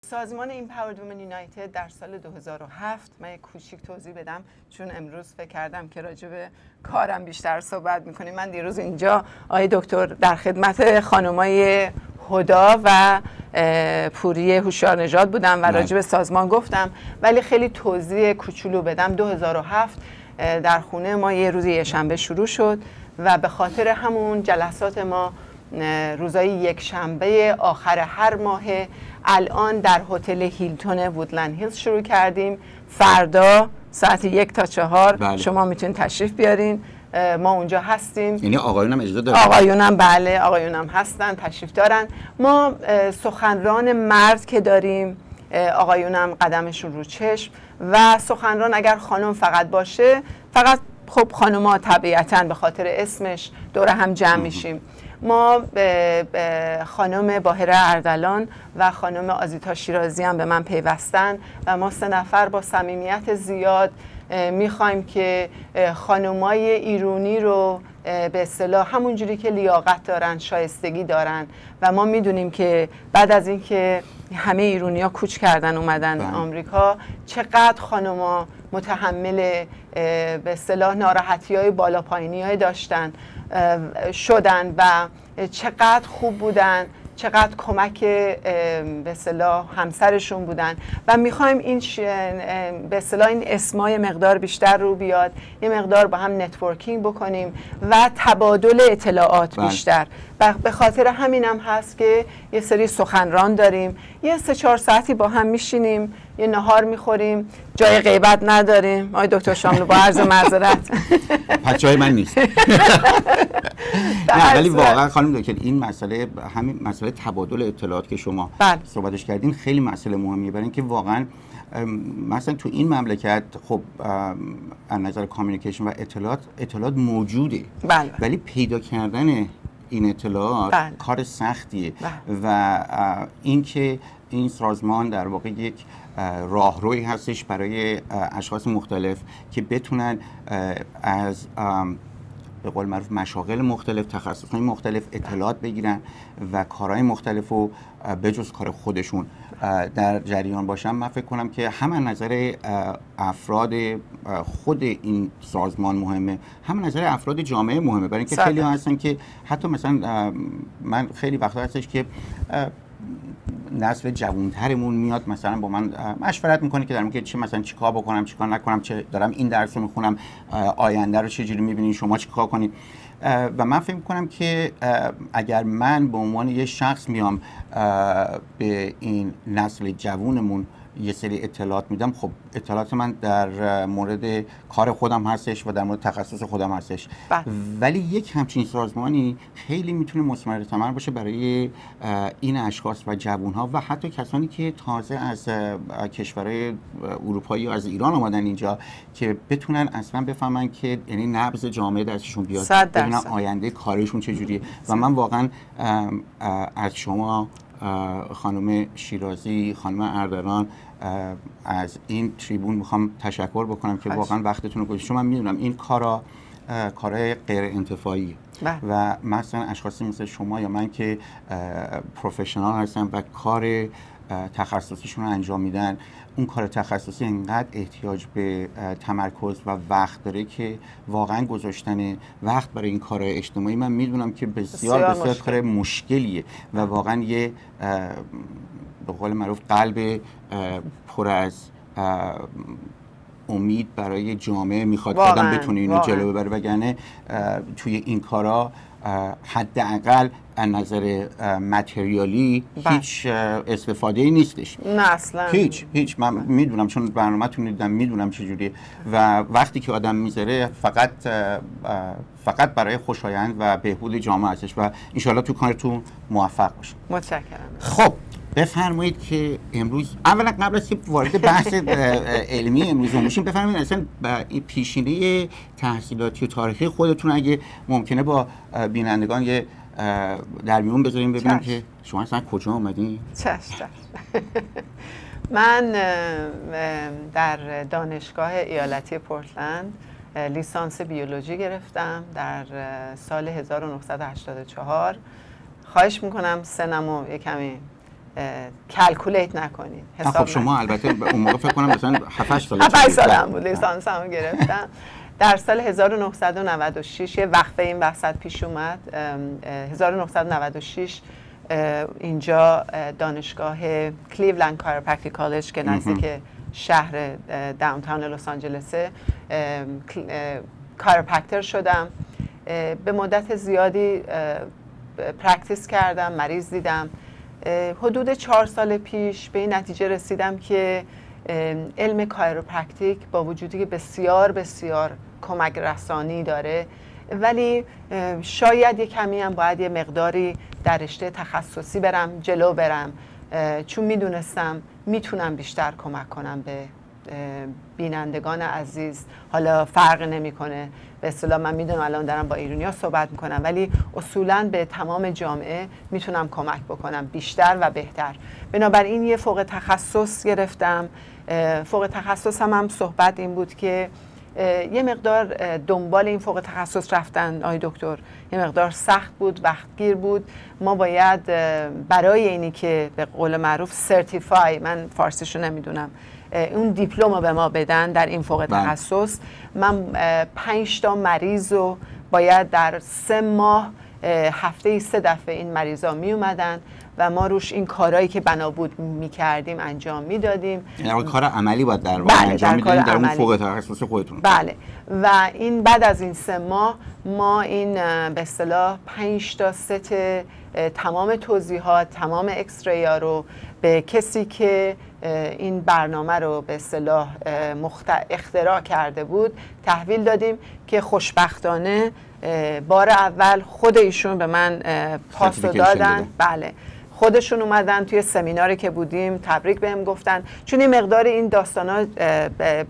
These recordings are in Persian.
سازمان Empowered Women United در سال 2007 من یک کوچیک توضیح بدم چون امروز فکر کردم که راجع به کارم بیشتر صحبت میکنیم. من دیروز اینجا آقای دکتر در خدمت خانمای هدا و پوری هوشیار نژاد بودم و راجع به سازمان گفتم، ولی خیلی توضیح کوچولو بدم. 2007 در خونه ما یه روز یکشنبه شروع شد و به خاطر همون جلسات ما روزای یک شنبه آخر هر ماه الان در هتل هیلتون وودلند هیلز شروع کردیم. فردا ساعت 1 تا 4 بله. شما میتونید تشریف بیارین، ما اونجا هستیم. یعنی آقایونم اجازه دارن؟ آقایونم بله، آقایونم هستن، تشریف دارن. ما سخنران مرد که داریم، آقایونم قدمشون رو چشم، و سخنران اگر خانم فقط باشه، فقط خب خانم‌ها طبیعتاً به خاطر اسمش دور هم جمع میشیم. ما خانم باهره اردلان و خانم آزیتا شیرازی هم به من پیوستن و ما 3 نفر با صمیمیت زیاد میخوایم که خانمای ایرانی رو به اصطلاح همونجوری که لیاقت دارن، شایستگی دارن، و ما میدونیم که بعد از اینکه همه ایرانی‌ها کوچ کردن اومدن آمریکا، چقدر خانم‌ها متحمل به اصطلاح ناراحتی‌های بالا پایینی‌های داشتن شدن و چقدر خوب بودن، چقدر کمک به اصطلاح همسرشون بودن، و میخوایم این به اصطلاح این اسمای مقدار بیشتر رو بیاد، یه مقدار با هم نتورکینگ بکنیم و تبادل اطلاعات بیشتر. و به خاطر همینم هست که یه سری سخنران داریم، یه 3-4 ساعتی با هم میشینیم، یه نهار میخوریم، جای غیبت نداریم. آقای دکتر شاملو با عرض معذرت بچه‌های من نیست. نه ولی واقعا خانم دکتر این مسئله، همین مسئله تبادل اطلاعات که شما صحبتش کردین خیلی مسئله مهمیه، برای اینکه واقعا مثلا تو این مملکت خب از نظر کامیونیکیشن و اطلاعات موجوده، ولی پیدا کردن این اطلاعات کار سختیه و اینکه این سازمان در واقع یک راهروی هستش برای اشخاص مختلف که بتونن از به قول معروف مشاغل مختلف، تخصصهای مختلف اطلاعات بگیرن و کارهای مختلف رو بجز کار خودشون در جریان باشن. من فکر کنم که هم از نظر افراد خود این سازمان مهمه، هم از نظر افراد جامعه مهمه، برای اینکه خیلی هستن که حتی مثلا من خیلی وقتا هستش که نسل جوانترمون میاد مثلا با من مشورت میکنه که در مورد چه مثلا چیکار بکنم، چیکار نکنم، چه دارم این درس رو میخونم، آینده رو چجوری میبینین شما، چیکار کنید. و من فکر میکنم که اگر من به عنوان یه شخص میام به این نسل جوانمون یه سری اطلاعات میدم، خب اطلاعات من در مورد کار خودم هستش و در مورد تخصص خودم هستش، ولی یک همچین سازمانی خیلی میتونه مثمر ثمر باشه برای این اشخاص و جوانها و حتی کسانی که تازه از کشورهای اروپایی یا از ایران آمدن اینجا، که بتونن اصلا بفهمن که یعنی نبض جامعه دستشون بیاد، ببینن آینده کارشون چجوریه. و من واقعا از شما خانم شیرازی، خانم اردلان، از این تریبون میخوام تشکر بکنم که واقعا وقتتون رو گذاشتید. چون من میدونم این کارهای غیر انتفاعی و مثلا اشخاصی مثل شما یا من که پروفشنال هستن و کار تخصصیشون رو انجام میدن، اون کار تخصصی انقدر احتیاج به تمرکز و وقت داره که واقعا گذاشتن وقت برای این کار اجتماعی من میدونم که بسیار کار مشکلیه و واقعا یه به قول معروف قلب پر از امید برای جامعه میخواد آدم بتونه اینو جلو ببره، وگرنه توی این کارا حداقل از نظر متریالی هیچ استفاده ای نیستش. نه اصلا هیچ من میدونم چون برنامه‌تون دیدم، میدونم چجوریه و وقتی که آدم میذاره فقط برای خوشایند و بهبود جامعه هستش و انشالله تو کارتون موفق باشید. متشکرم. خب بفرمایید که امروز اولا قبل از که وارد بحث علمی امروز بشیم بفرمایید اصلا این پیشینه تحصیلاتی و تاریخی خودتون اگه ممکنه با بینندگان یه در میون بذاریم ببینیم که شما اصلا کجا اومدین؟ چشم. من در دانشگاه ایالتی پورتلند لیسانس بیولوژی گرفتم در سال 1984. خواهش میکنم سنمو یه کمی کلکولیت نکنین، حساب خب شما البته اون موقع فکر کنم مثلا 7-8 سالم بود لیسانسمو گرفتم. در سال 1996 یه وقفه این وسط پیش اومد. 1996 اینجا دانشگاه کلیولند کایروپرکتیک کالج که نزدیک شهر داونتاون لس آنجلسه کایروپرکتر شدم. به مدت زیادی پرکتیس کردم، مریض دیدم. حدود 4 سال پیش به این نتیجه رسیدم که علم کایروپرکتیک با وجودی که بسیار بسیار کمک رسانی داره، ولی شاید یه کمی هم باید یه مقداری در رشته تخصصی جلو برم، چون میدونستم میتونم بیشتر کمک کنم به بینندگان عزیز. حالا فرق نمیکنه، به اصطلاح من میدونم الان دارم با ایرانی‌ها صحبت میکنم، ولی اصولاً به تمام جامعه میتونم کمک بکنم بیشتر و بهتر. بنابراین یه فوق تخصص گرفتم. فوق تخصص هم صحبت این بود که یه مقدار دنبال این فوق تخصص رفتن آقای دکتر یه مقدار سخت بود، وقتگیر بود. ما باید برای اینی که به قول معروف سرتیفای، من فارسیشو نمیدونم، اون دیپلم رو به ما بدن در این فوق تخصص، من 5 تا مریض رو باید در 3 ماه هفته 3 دفعه این مریضا می اومدن و ما روش این کارهایی که بنا بود میکردیم انجام میدادیم. یعنی کار عملی باید در واقع انجام میدادیم در اون فوق تخصص خودتون. بله. و این بعد از این 3 ماه ما این به اصطلاح 5 تا ست تمام توضیحات، تمام اکسریا رو به کسی که این برنامه رو به اصطلاح اختراع کرده بود تحویل دادیم که خوشبختانه بار اول خود ایشون به من پاس رو دادن. بله، خودشون اومدن توی سمیناری که بودیم تبریک بهم گفتن، چون این مقدار این داستانا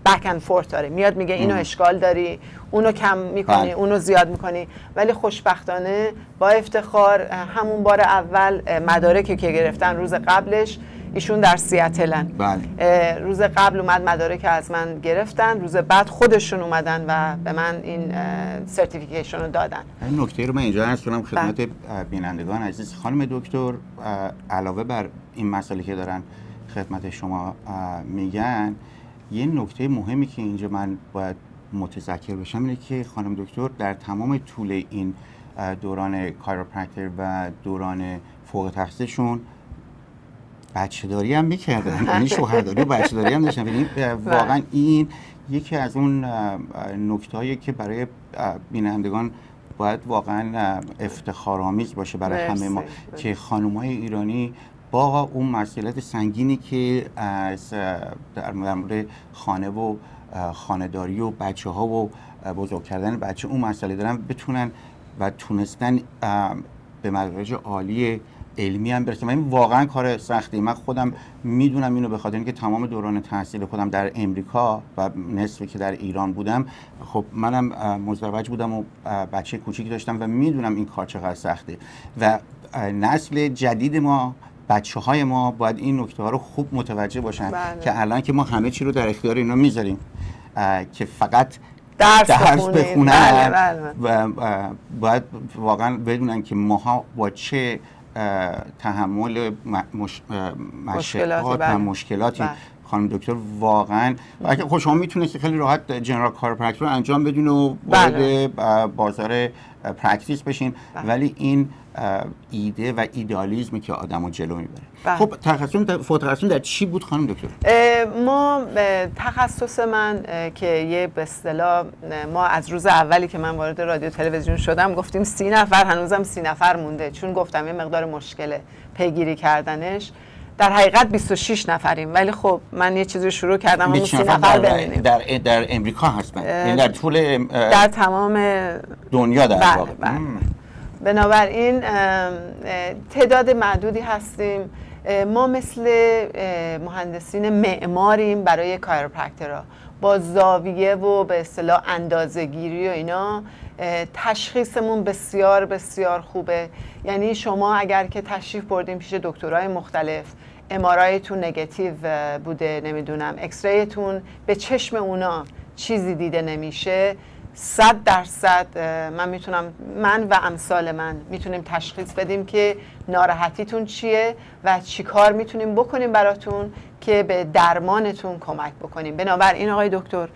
بک اند فورت داره، میاد میگه اینو اشکال داری، اونو کم میکنی، اونو زیاد میکنی، ولی خوشبختانه با افتخار همون بار اول مدارکی که گرفتن روز قبلش ایشون در سیاتلن. روز قبل اومد مدارک از من گرفتن، روز بعد خودشون اومدن و به من این سرتیفیکیشن رو دادن. این نکته رو من اینجا عرض کنم خدمت بینندگان عزیز. خانم دکتر علاوه بر این مسئله که دارن خدمت شما میگن، یه نکته مهمی که اینجا من باید متذکر بشم اینه که خانم دکتر در تمام طول این دوران کایروپرکتر و دوران فوق تخصصشون بچه داری هم میکردن، یعنی شوهرداری و بچه داری هم داشتن. یعنی واقعا این یکی از اون نکتهایی که برای بینندگان باید واقعا افتخارآمیز باشه برای همه ما که خانم‌های ایرانی با اون مسئولیت سنگینی که از در مورد خانه و خانه‌داری و بچه‌ها و بزرگ کردن بچه اون مسئله دارن، بتونن و تونستن به مدارج عالی علمی هم برسه. این واقعا کار سختی. من خودم میدونم اینو به خاطر اینکه تمام دوران تحصیل خودم در امریکا و نصفی که در ایران بودم، خب منم مزدوج بودم و بچه کوچیکی داشتم و میدونم این کار چقدر سخته و نسل جدید ما، بچه های ما باید این نکته ها رو خوب متوجه باشن. که الان که ما همه چی رو در اختیار اینا میذاریم که فقط درس بخونن و باید واقعا بدونن که ماها با چه تحمل مشکلاتی خانم دکتر واقعا اگه خب شما میتونید خیلی راحت جنرال کایروپرکتیک رو انجام بدین و وارد بازار پرکتیس بشین، ولی این ایده و ایدئالیسمی که آدمو جلو میبره. خب فوق تخصص در چی بود خانم دکتر؟ ما تخصص من که یه به اصطلاح ما از روز اولی که من وارد رادیو تلویزیون شدم گفتیم 30 نفر، هنوزم 30 نفر مونده، چون گفتم یه مقدار مشکله پیگیری کردنش. در حقیقت 26 نفریم، ولی خب من یه چیزی شروع کردم همون 30 نفر ببینیم. در امریکا هستن، یعنی در طول در تمام دنیا در واقع. بنابراین تعداد معدودی هستیم. ما مثل مهندسین معماریم برای کایروپرکترها، با زاویه و به اصطلاح اندازه‌گیری و اینا تشخیصمون بسیار بسیار خوبه. یعنی شما اگر که تشریف بردین پیش دکترای مختلف، ام‌آرآیتون نگاتیو بوده، نمیدونم اکسریتون به چشم اونا چیزی دیده نمیشه، 100% من و امثال من میتونیم تشخیص بدیم که ناراحتیتون چیه و چی کار میتونیم بکنیم براتون که به درمانتون کمک بکنیم. بنابراین آقای دکتر،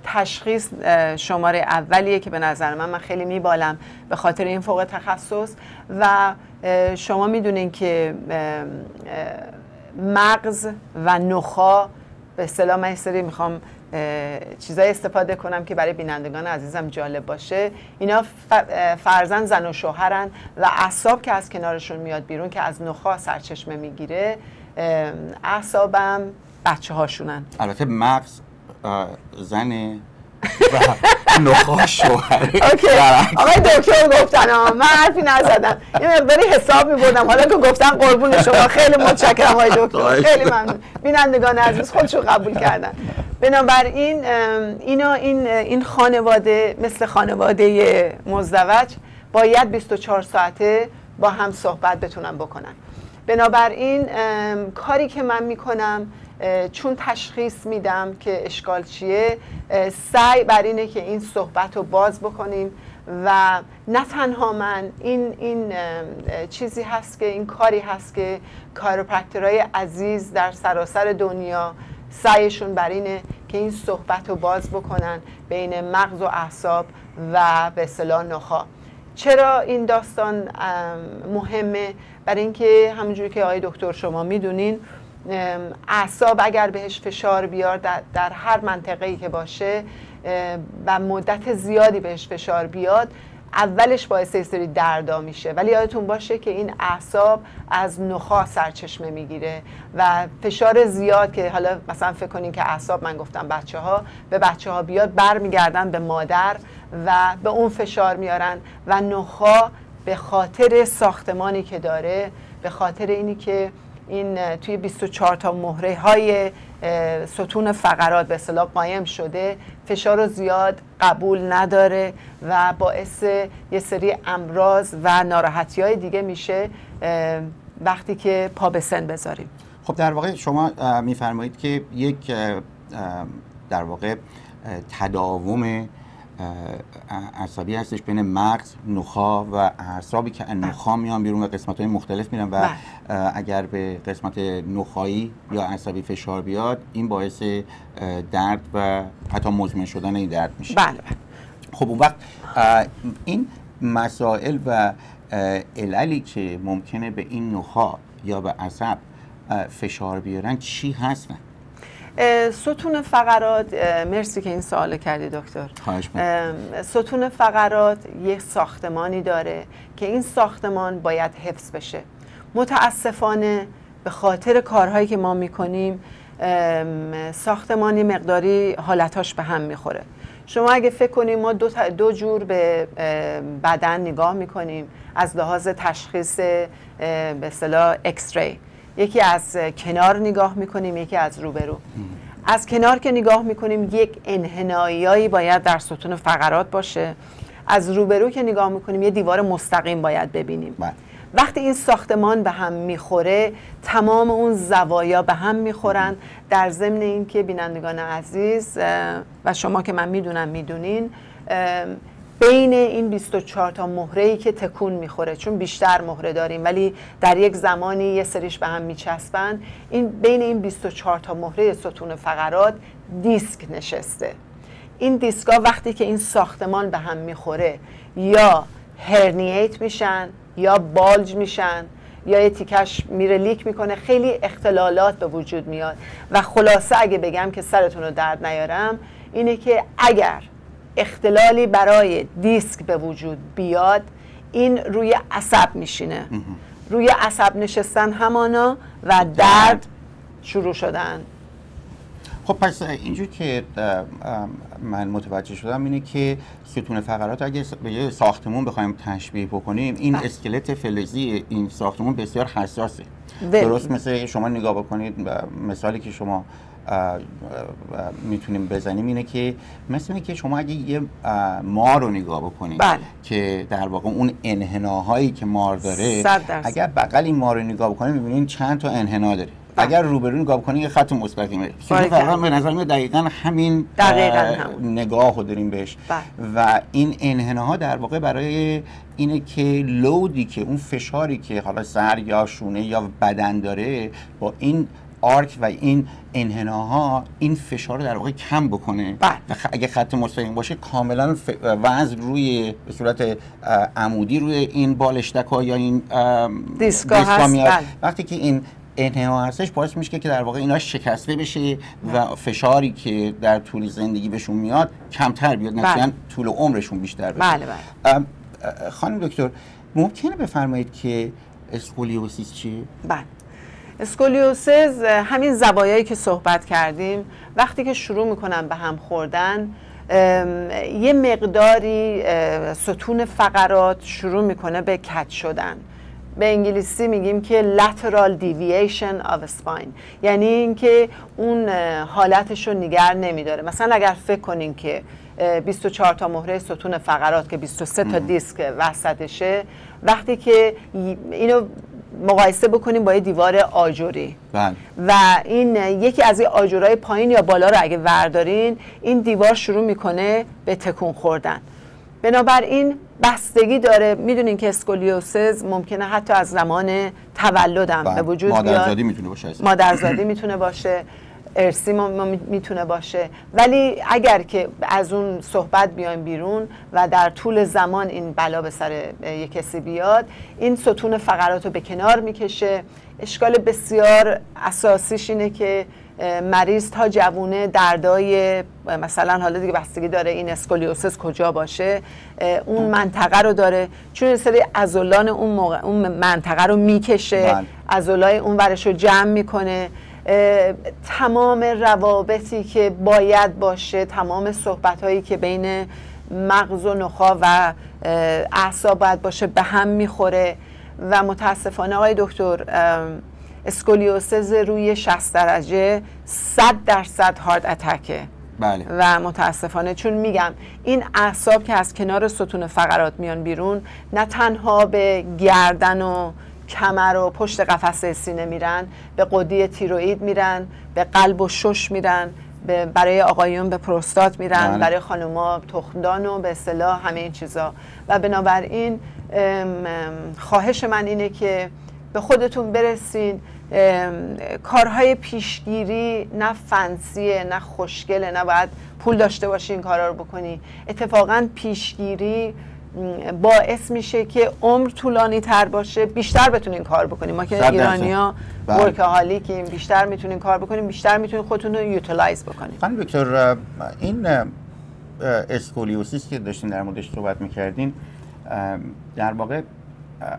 تشخیص شماره اولیه که به نظر من خیلی میبالم به خاطر این فوق تخصص. و شما میدونین که مغز و نخاع، به اصطلاح من سری میخوام چیزای استفاده کنم که برای بینندگان عزیزم جالب باشه، اینا فرزند زن و شوهرن و اعصاب که از کنارشون میاد بیرون که از نخاع سرچشمه میگیره، اعصابم بچه هاشونن. البته مغز زن و نخاع شوهر. اوکی آقای دکتر گفتن، من حرفی نزدم، یه مقداری حساب می‌بردم، حالا که گفتن قربون شما، خیلی متشکرم آقای دکتر، خیلی ممنون. بینندگان عزیز خودشون قبول کردن. بنابراین این خانواده مثل خانواده مزدوج باید 24 ساعته با هم صحبت بتونن بکنن. بنابراین کاری که من میکنم، چون تشخیص میدم که اشکال چیه، سعی بر اینه که این صحبت رو باز بکنیم و نه تنها من، این چیزی هست که این کاری هست که کاروپرکتورهای عزیز در سراسر دنیا سعیشون بر اینه که این صحبت رو باز بکنن بین مغز و اعصاب و به اصطلاح نخاع. چرا این داستان مهمه؟ برای اینکه همونجوری که آقای دکتر شما میدونین، اعصاب اگر بهش فشار بیاد در هر منطقه‌ای که باشه و مدت زیادی بهش فشار بیاد، اولش باعث یه سری دردا میشه، ولی یادتون باشه که این اعصاب از نخاع سرچشمه میگیره و فشار زیاد که حالا مثلا فکر کنین که اعصاب، من گفتم به بچه ها بیاد، برمیگردن به مادر و به اون فشار میارن و نخاع به خاطر ساختمانی که داره، به خاطر اینی که این توی 24 تا مهره های ستون فقرات به اصطلاح قایم شده، فشار زیاد قبول نداره و باعث یه سری امراض و ناراحتی های دیگه میشه وقتی که پا به سن بذاریم. خب در واقع شما میفرمایید که یک در واقع تداوم عصبی هستش بین مغز، نخاع و اعصابی که نخاع میان بیرون و قسمت‌های مختلف میرن و اگر به قسمت نخاعی یا عصبی فشار بیاد، این باعث درد و حتی مزمن شدن این درد میشه. بله. خب اون وقت این مسائل و عللی که ممکنه به این نخاع یا به عصب فشار بیارن چی هستن؟ ستون فقرات، مرسی که این سوال کردی دکتر. خواهش می‌کنم. ستون فقرات یک ساختمانی داره که این ساختمان باید حفظ بشه. متاسفانه به خاطر کارهایی که ما میکنیم، ساختمانی مقداری حالتاش به هم میخوره. شما اگه فکر کنیم ما دو جور به بدن نگاه میکنیم از لحاظ تشخیص به اصطلاح ایکس ری، یکی از کنار نگاه میکنیم، یکی از روبرو. از کنار که نگاه میکنیم یک انحناییایی باید در ستون فقرات باشه، از روبرو که نگاه میکنیم یه دیوار مستقیم باید ببینیم. وقتی این ساختمان به هم میخوره، تمام اون زوایا به هم میخورن، در ضمن این که بینندگان عزیز و شما که من میدونم میدونین، بین این 24 تا مهره‌ای که تکون میخوره، چون بیشتر مهره داریم ولی در یک زمانی یه سریش به هم میچسبن، بین این 24 تا مهره ستون فقرات دیسک نشسته. این دیسکا وقتی که این ساختمان به هم میخوره یا هرنییت میشن یا بالج میشن یا یه تیکش میره لیک میکنه، خیلی اختلالات به وجود میاد. و خلاصه اگه بگم که سرتون رو درد نیارم، اینه که اگر اختلالی برای دیسک به وجود بیاد، این روی عصب میشینه. روی عصب نشستن همانا و درد شروع شدن. خب پس اینجور که من متوجه شدم اینه که ستون فقرات اگه به یه ساختمون بخوایم تشبیه بکنیم، این اسکلت فلزی این ساختمون بسیار حساسه. درست مثل شما نگاه بکنید، مثالی که شما میتونیم بزنیم اینه که مثل اینه که شما اگه یه مار رو نگاه بکنید که در واقع اون انحناهایی که مار داره، اگر بغل این مار رو نگاه بکنید میبینید چند تا انحنا داره. اگر روبرو نگاه کنی یه خط مستقیمه. ستون فقرات به نظر میاد دقیقاً همین نگاه رو داریم بهش. و این انحناها در واقع برای اینه که لودی که اون فشاری که حالا سر یا شونه یا بدن داره با این آرک و این انحناها این فشار رو در واقع کم بکنه. و اگه خط مستقیم باشه کاملا وزن روی به صورت عمودی روی این بالشتک‌ها یا این دیسکا میاد. وقتی که این انحنا هستش باعث میشه که در واقع اینا شکسته بشه و فشاری که در طول زندگی بهشون میاد کمتر بیاد، نتیجهاً طول عمرشون بیشتر بشه. بله. خانم دکتر ممکنه بفرمایید که اسکولیوسیس چیه؟ بله. اسکولیوسیس همین زوایایی که صحبت کردیم وقتی که شروع میکنن به هم خوردن یه مقداری ستون فقرات شروع میکنه به کج شدن. به انگلیسی میگیم که lateral deviation of spine، یعنی اینکه اون حالتش رو نگه نمیداره. مثلا اگر فکر کنین که 24 تا مهره ستون فقرات که 23 تا دیسک وسطشه، وقتی که اینو مقایسه بکنیم با یه دیوار آجری و این یکی از این آجرهای پایین یا بالا رو اگه وردارین این دیوار شروع میکنه به تکون خوردن. بنابراین بستگی داره. میدونین که اسکولیوسیس ممکنه حتی از زمان تولدم به وجود بیاد. مادرزادی میتونه باشه. مادرزادی میتونه باشه، ارثی میتونه باشه. ولی اگر که از اون صحبت بیایم بیرون و در طول زمان این بلا به سر یک کسی بیاد، این ستون فقرات رو به کنار میکشه. اشکال بسیار اساسیش اینه که مریض تا جوونه دردای مثلا حالا دیگه بستگی داره این اسکولیوسیس کجا باشه اون منطقه رو داره، چون سری عضلان اون منطقه رو میکشه، عضلای اون ورش رو جمع میکنه. تمام روابطی که باید باشه، تمام صحبت‌هایی که بین مغز و نخاع و اعصاب باید باشه به هم میخوره و متاسفانه آقای دکتر اسکولیوسیس روی 60 درجه 100% هارت اتکه. بله. و متاسفانه چون میگم این اعصاب که از کنار ستون فقرات میان بیرون نه تنها به گردن و کمر و پشت قفسه سینه میرن، به غده تیروئید میرن، به قلب و شش میرن، برای آقایون به پروستات میرن، برای خانوما تخمدان و به اصطلاح همه این چیزا. و بنابراین خواهش من اینه که به خودتون برسین. کارهای پیشگیری نه فنسیه نه خوشگله، نه باید پول داشته باشی این کارا رو بکنی. اتفاقا پیشگیری باعث میشه که عمر طولانی تر باشه، بیشتر بتونین کار بکنیم. ما که ایرانی‌ها ورکهالیکیم، بیشتر میتونین کار بکنیم، بیشتر میتونین خودتون رو یوتیلایز بکنیم. خانم دکتر این اسکولیوسیس که داشتین در موردش صحبت میکردین، در واقع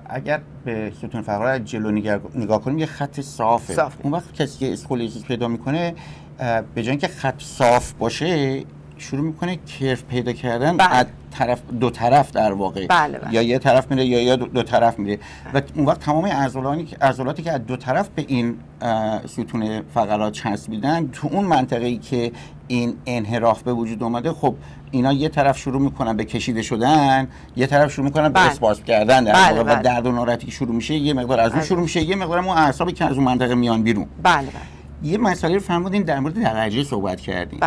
اگر به ستون فقرات جلو نگاه کنیم یه خط صافه. اون وقت کسی که اسکولیوسیس پیدا میکنه به جای اینکه خط صاف باشه شروع میکنه کرف پیدا کردن از دو طرف در واقع. یا یه طرف میره یا دو طرف میره و اون وقت تمام عضلاتی که از دو طرف به این ستون فقرات چسبیدن تو اون منطقه‌ای که این انحراف به وجود اومده، خب اینا یه طرف شروع میکنن به کشیده شدن، یه طرف شروع میکنن به اسپاسم کردن در واقع و درد و ناراحتی که شروع میشه یه مقدار از اون شروع میشه، یه مقدار اون اعصابی که از اون منطقه میان بیرون. یه مسئله رو فرمودین در مورد درجه صحبت کردین.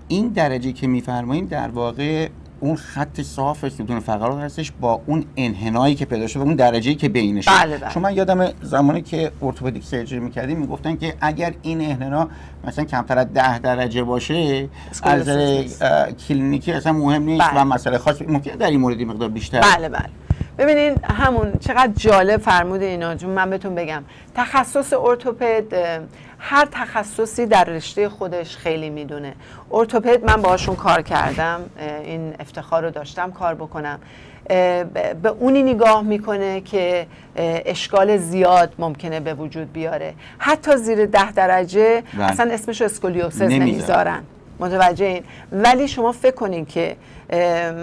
این درجه که میفرمایید در واقع اون خط صاف ستون فقرات هستش با اون انحنایی که پیدا شده، اون درجه‌ای که بینشه. چون من یادم زمانی که ارتوپدیک سرجری می‌کردیم میگفتن که اگر این انحنا مثلا کمتر از 10 درجه باشه از کلینیکی اصلا مهم نیست و مسئله خاص ممکنه در این مورد مقدار بیشتر. بله. ببینین همون چقدر جالب فرمود اینا. چون من بهتون بگم تخصص ارتوپد هر تخصصی در رشته خودش خیلی میدونه. ارتوپد من باهاشون کار کردم، این افتخار رو داشتم کار بکنم. به اونی نگاه میکنه که اشکال زیاد ممکنه به وجود بیاره. حتی زیر 10 درجه اصلا اسمشو اسکولیوسیس نمیذارن. متوجه این؟ ولی شما فکر کنین که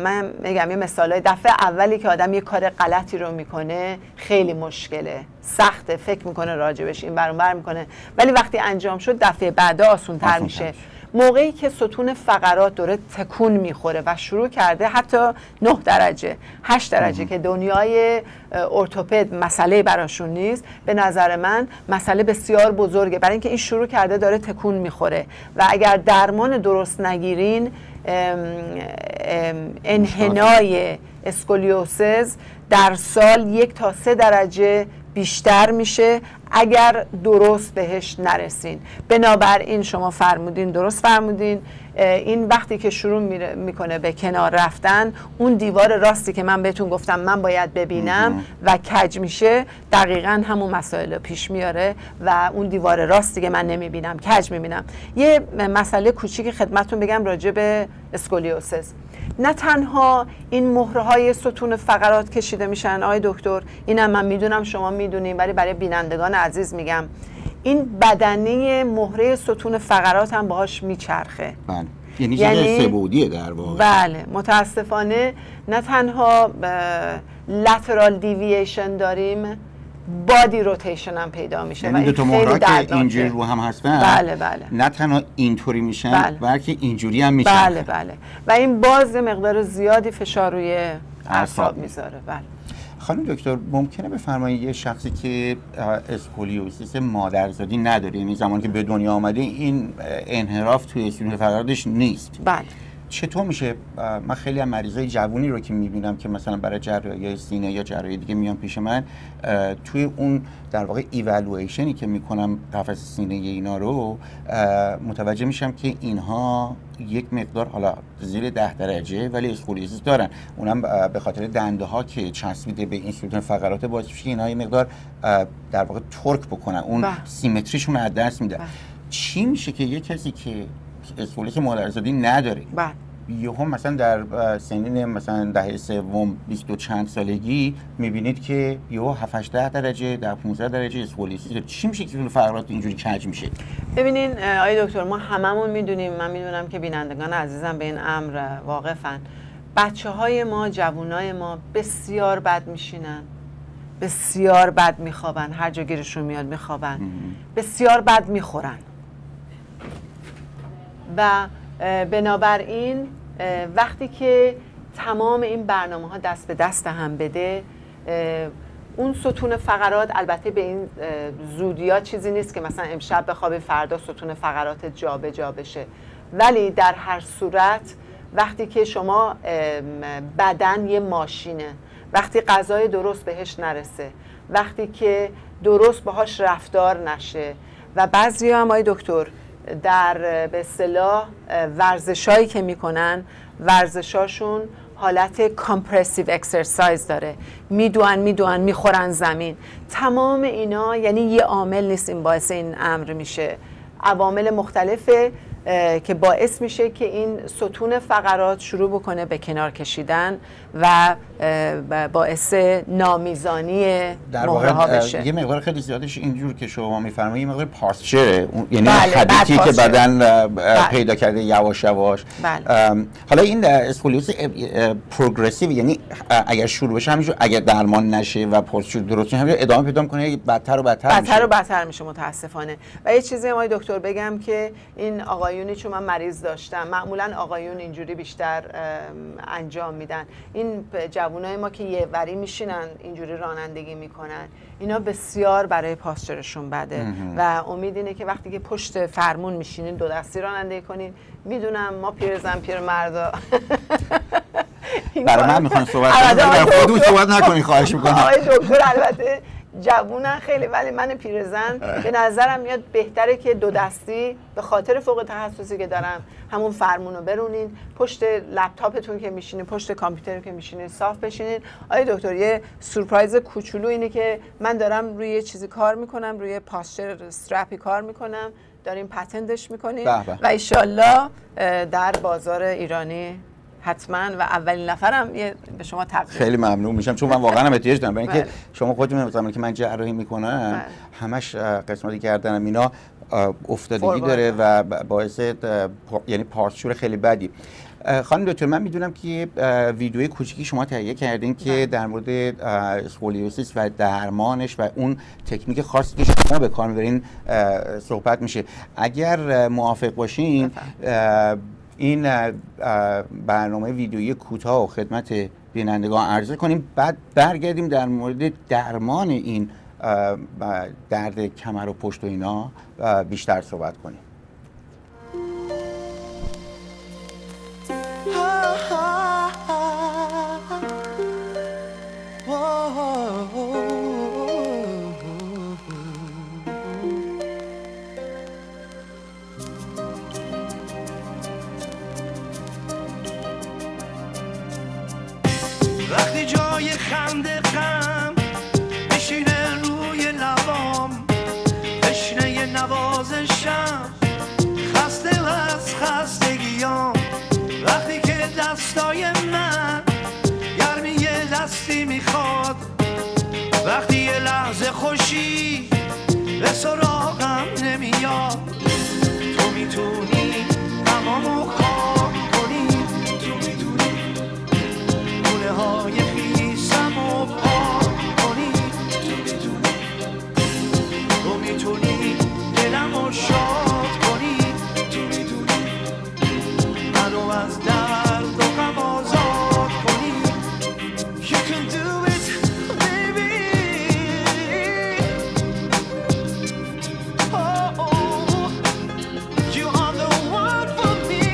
من میگم یه مثالای دفعه اولی که آدم یه کار غلطی رو میکنه خیلی مشکله، سخته، فکر میکنه راجبش این بر اون بر میکنه، ولی وقتی انجام شد دفعه بعدا آسان‌تر میشه. موقعی که ستون فقرات داره تکون میخوره و شروع کرده حتی 9 درجه 8 درجه که دنیای ارتوپد مسئله براشون نیست، به نظر من مسئله بسیار بزرگه، برای اینکه این شروع کرده داره تکون میخوره و اگر درمان درست نگیرین انحنای اسکولیوسیس در سال 1 تا 3 درجه بیشتر میشه اگر درست بهش نرسین. بنابراین شما فرمودین، درست فرمودین، این وقتی که شروع میکنه به کنار رفتن، اون دیوار راستی که من بهتون گفتم من باید ببینم و کج میشه، دقیقاً همون مسائل پیش میاره و اون دیوار راستی که من نمیبینم کج میبینم. یه مسئله کوچیکی خدمتتون بگم راجع به اسکولیوسیس. نه تنها این مهره‌های ستون فقرات کشیده میشن آقای دکتر، اینم من میدونم شما میدونین، ولی برای بینندگان عزیز میگم این بدنه مهره ستون فقرات هم باهاش میچرخه. بله. یعنی سه‌بعدیه در واقع. بله، متاسفانه نه تنها lateral deviation داریم، بادی روتیشن هم پیدا میشه. یعنی دو تا مهره که اینجوری رو هم هستن، بله بله، نه تنها اینطوری میشن، بله، بلکه اینجوری هم میشن. بله بله، و این باز مقدار زیادی فشار روی اعصاب میذاره. بله. خانم دکتر، ممکنه بفرمایید یه شخصی که اسکولیوسیس مادرزادی نداره، یعنی زمانی که به دنیا آمده این انحراف توی ستون فقراتش نیست، بله، چطور میشه؟ من خیلی از مریضای جوونی رو که میبینم که مثلا برای جراحی سینه یا جراحی دیگه میان پیش من، توی اون در واقع ایوالویشنی که میکنم قفس سینه اینا رو، متوجه میشم که اینها یک مقدار حالا زیر 10 درجه ولی اسکولیوسیس دارن، اونم به خاطر دنده ها که چسبیده به این ستون فقرات باعث میشه که اینها یک مقدار در واقع ترک بکنن، اون سیمتریشون رو از دست میده. چی میشه که یک کسی که اسکولیوسیس مادرزادی نداره یهو مثلا در سنین مثلا دهه سوم 20 و چند سالگی میبینید که یهو 7-8 درجه در 15 درجه اسکولیوسیس؟ چی میشه که ستون فقرات اینجوری کج میشه؟ ببینین آقای دکتر، ما هممون میدونیم، من میدونم که بینندگان عزیزم به این امر واقفن، بچه‌های ما، جوانای ما بسیار بد میشینن، بسیار بد میخوابن، هر جا گیرشون میاد میخوابن، بسیار بد میخورن و بنابراین وقتی که تمام این برنامه ها دست به دست هم بده، اون ستون فقرات، البته به این زودی ها چیزی نیست که مثلا امشب بخوابی فردا ستون فقرات جا به جا بشه، ولی در هر صورت وقتی که شما بدن یه ماشینه، وقتی غذای درست بهش نرسه، وقتی که درست باهاش رفتار نشه، و بعضی هم آقای دکتر در به اصطلاح ورزشایی که میکنن، ورزشاشون حالت کامپرسیو اکسرسایز داره، میدوئن میخورن زمین، تمام اینا یعنی یه عامل نیست این باعث این امر میشه، عوامل مختلفه که باعث میشه که این ستون فقرات شروع بکنه به کنار کشیدن و باعث نامیزانی مهره‌ها بشه. یه مقدار خیلی زیادش اینجور که شما میفرمایید یه مقدار پاستچره، یعنی حدیثی که بدن پیدا کرده یواش یواش. حالا این اسکولیوسیس پروگرسیو، یعنی اگر شروع بشه همینجور، اگر درمان نشه و پاستچر درست نشه همینجور ادامه پیدا میکنه، بدتر و بدتر میشه متاسفانه. و یه چیزی آقای دکتر بگم که این آقایونی چون من مریض داشتم، معمولا آقایون اینجوری بیشتر انجام میدن، این جوانای ما که یه وری میشینن اینجوری رانندگی میکنن، اینا بسیار برای پاستچرشون بده و امید اینه که وقتی که پشت فرمون میشینین دو دستی رانندگی کنین. میدونم ما پیرزن پیر مردا برای من میخوان صحبت کنن، خودتون صحبت نکنین خواهش میکنم. آقای دکتر البته جوونن خیلی، ولی من پیرزن به نظرم میاد بهتره که دو دستی به خاطر فوق تخصصی که دارم همون فرمونو برونین، پشت لپتاپتون که میشینین، پشت کامپیوتر که میشینین صاف بشینین. آقای دکتر یه سورپرایز کوچولو اینه که من دارم روی چیزی کار میکنم، روی پاستچر استرپی کار میکنم، داریم پتنتش میکنیم و ایشالله در بازار ایرانی حتما و اولین نفرم به شما تقدیم. خیلی ممنون میشم، چون من واقعا احتیاج دارم، برای اینکه شما خودتون زمانی که من جراحی میکنم همش قسمتی گردنم اینا افتادگی داره و باعث یعنی پاستچر خیلی بدی. خانم دکتر، من میدونم که ویدیوی کوچیکی شما تهیه کردین که در مورد اسکولیوزیس و درمانش و اون تکنیک خاصی که شما به کار میبرین صحبت میشه. اگر موافق باشین این برنامه ویدیویی کوتاه و خدمت بینندگان عرضه کنیم، بعد برگردیم در مورد درمان این درد کمر و پشت و اینا بیشتر صحبت کنیم. وقتی جای خنده غم بشینه روی لبام، تشنه نوازشم، خسته و از خستگیام، وقتی که دستای من گرمی دستی میخواد، وقتی یه لحظه خوشی به سراغم نمیاد، تو میتونی تمامو خواب کنی، تو میتونی گونه های خیسم و پاک کنی، تو میتونی دلم رو شاد کنی، تو میتونی منو از درد و غم آزاد کنی. You can do it, baby. Oh, oh, you are the one for me.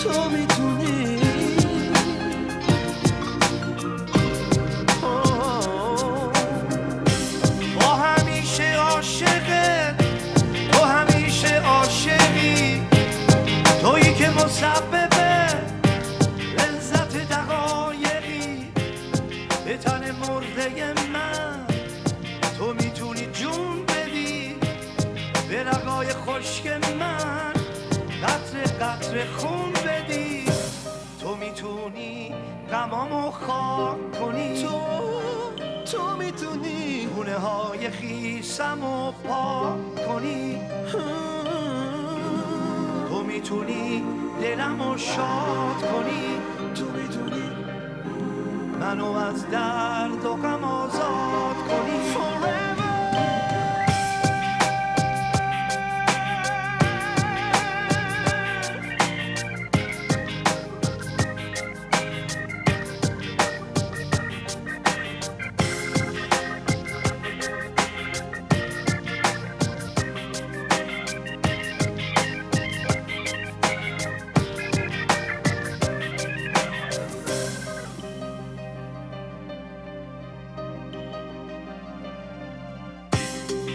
تو میتونی با همیشه عاشقت، تو همیشه عاشقی، تویی که مسبب لذت دقایقی به تن مرده من، تو میتونی جون بدی به رگای خشک من، قطره قطره خون بدی، تو میتونی غمامو خاک کنی، تو میتونی گونه های خیسمو پاک کنی، تو میتونی دلمو شاد کنی، تو میتونی منو از درد و غم آزاد کنی. Forever.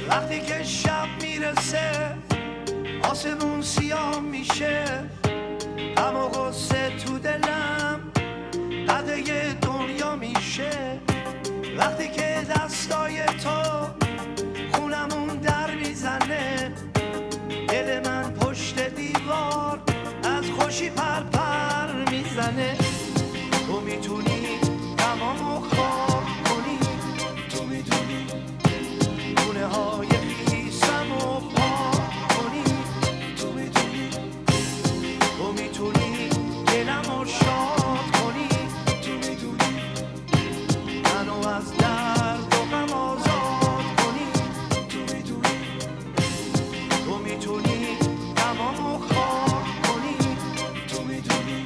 وقتی که شب میرسه آسمون سیاه میشه، غم و غصه تو دلم قده دنیا میشه، وقتی که دستای تو خونمون در میزنه، دل من پشت دیوار از خوشی پر میزنه، تو میتونی غمامو خواب کنی، تو میتونی گونه های خیسم و پاک کنی، تو میتونی، تو میتونی دلم رو شاد کنی، تو میتونی منو از درد و غم آزاد کنی، تو میتونی، تو میتونی تمامو خاک کنی، تو میتونی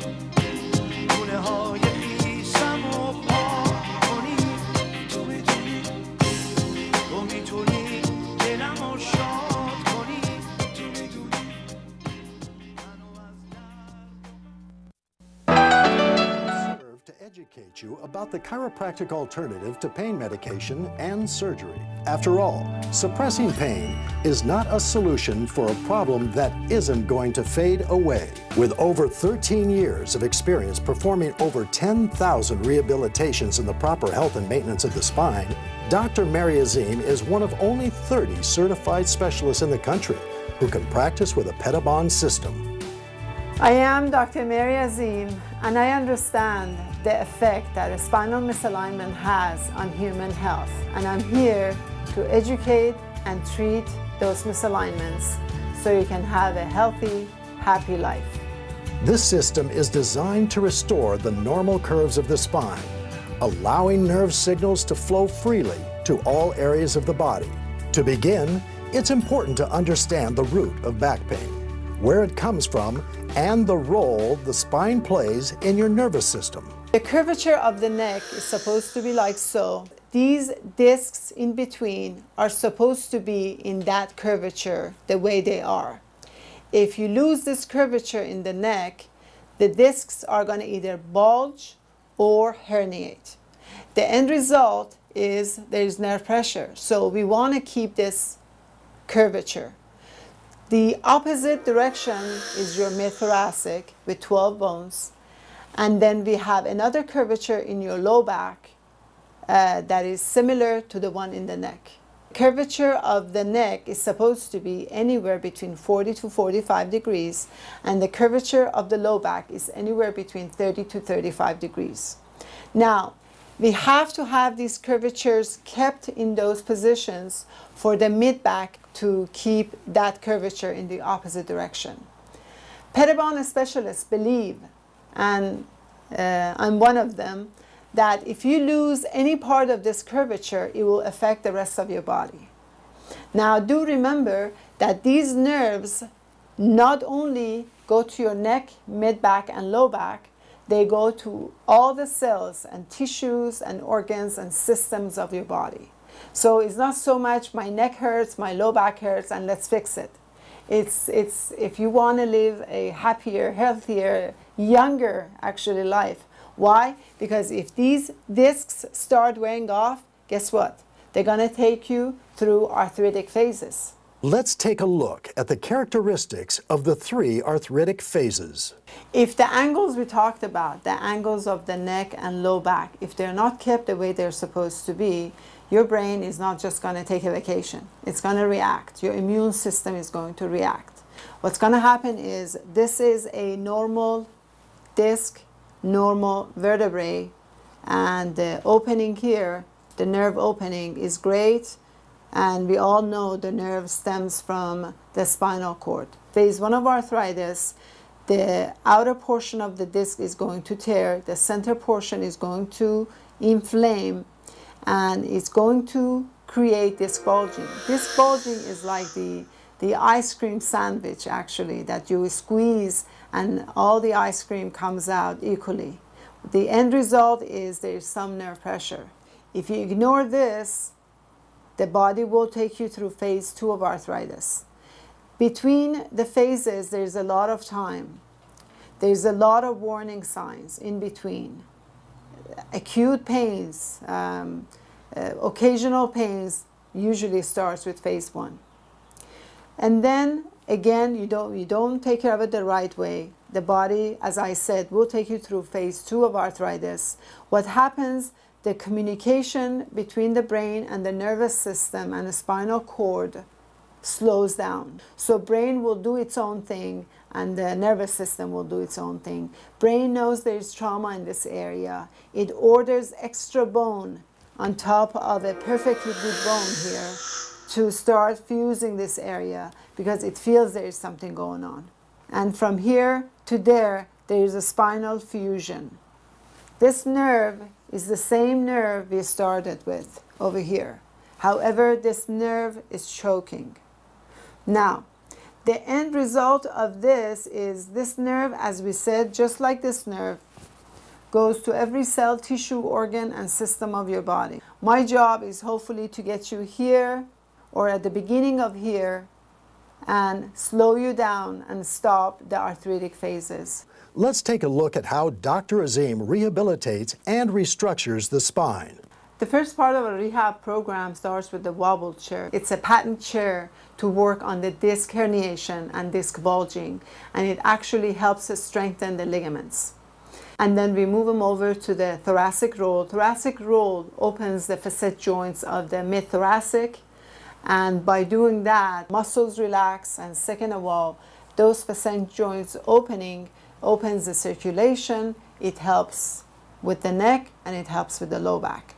گونه های خیسم و پاک کنی، تو میتونی، تو میتونی دلم رو شاد کنی، تو میتونی منو از serve to educate you about the chiropractic alternative to pain medication and surgery. After all, suppressing pain is not a solution for a problem that isn't going to fade away. With over 13 years of experience performing over 10,000 rehabilitations in the proper health and maintenance of the spine, Dr. Mary Azim is one of only 30 certified specialists in the country who can practice with a Pettibon system. I am Dr. Mary Azim, and I understand the effect that spinal misalignment has on human health. And I'm here to educate and treat those misalignments so you can have a healthy, happy life. This system is designed to restore the normal curves of the spine, allowing nerve signals to flow freely to all areas of the body. To begin, it's important to understand the root of back pain, where it comes from, and the role the spine plays in your nervous system. The curvature of the neck is supposed to be like so. These discs in between are supposed to be in that curvature the way they are. If you lose this curvature in the neck, the discs are going to either bulge or herniate. The end result is there's nerve pressure. So we want to keep this curvature. The opposite direction is your mid-thoracic with 12 bones. And then we have another curvature in your low back that is similar to the one in the neck. Curvature of the neck is supposed to be anywhere between 40 to 45 degrees, and the curvature of the low back is anywhere between 30 to 35 degrees. Now, we have to have these curvatures kept in those positions for the mid-back to keep that curvature in the opposite direction. Pettibone specialists believe, and I'm one of them, that if you lose any part of this curvature, it will affect the rest of your body. Now, do remember that these nerves not only go to your neck, mid-back, and low back, they go to all the cells and tissues and organs and systems of your body. So it's not so much my neck hurts, my low back hurts, and let's fix it. It's if you want to live a happier, healthier, younger, actually, life. Why? Because if these discs start wearing off, guess what? They're going to take you through arthritic phases. Let's take a look at the characteristics of the 3 arthritic phases. If the angles we talked about, the angles of the neck and low back, if they're not kept the way they're supposed to be, your brain is not just going to take a vacation. It's going to react. Your immune system is going to react. What's going to happen is this is a normal disc, normal vertebrae, and the opening here, the nerve opening, is great, and we all know the nerve stems from the spinal cord. Phase 1 of arthritis, the outer portion of the disc is going to tear, the center portion is going to inflame, and it's going to create disc bulging. Disc bulging is like the ice cream sandwich, actually, that you squeeze and all the ice cream comes out equally. The end result is there's some nerve pressure. If you ignore this, the body will take you through phase 2 of arthritis. Between the phases, there's a lot of time. There's a lot of warning signs in between. Acute pains, occasional pains usually starts with phase 1. And then again, you don't take care of it the right way. The body, as I said, will take you through phase 2 of arthritis. What happens, the communication between the brain and the nervous system and the spinal cord slows down. So brain will do its own thing and the nervous system will do its own thing. Brain knows there's trauma in this area. It orders extra bone on top of a perfectly good bone here to start fusing this area because it feels there is something going on. And from here to there is a spinal fusion. This nerve is the same nerve we started with over here. However, this nerve is choking. Now, the end result of this is this nerve, as we said, just like this nerve, goes to every cell, tissue, organ, and system of your body. My job is hopefully to get you here or at the beginning of here and slow you down and stop the arthritic phases. Let's take a look at how Dr. Azim rehabilitates and restructures the spine. The first part of a rehab program starts with the wobble chair. It's a patent chair to work on the disc herniation and disc bulging, and it actually helps us strengthen the ligaments. And then we move them over to the thoracic roll. Thoracic roll opens the facet joints of the mid-thoracic, and by doing that, muscles relax, and second of all, those facet joints opening opens the circulation. It helps with the neck and it helps with the low back.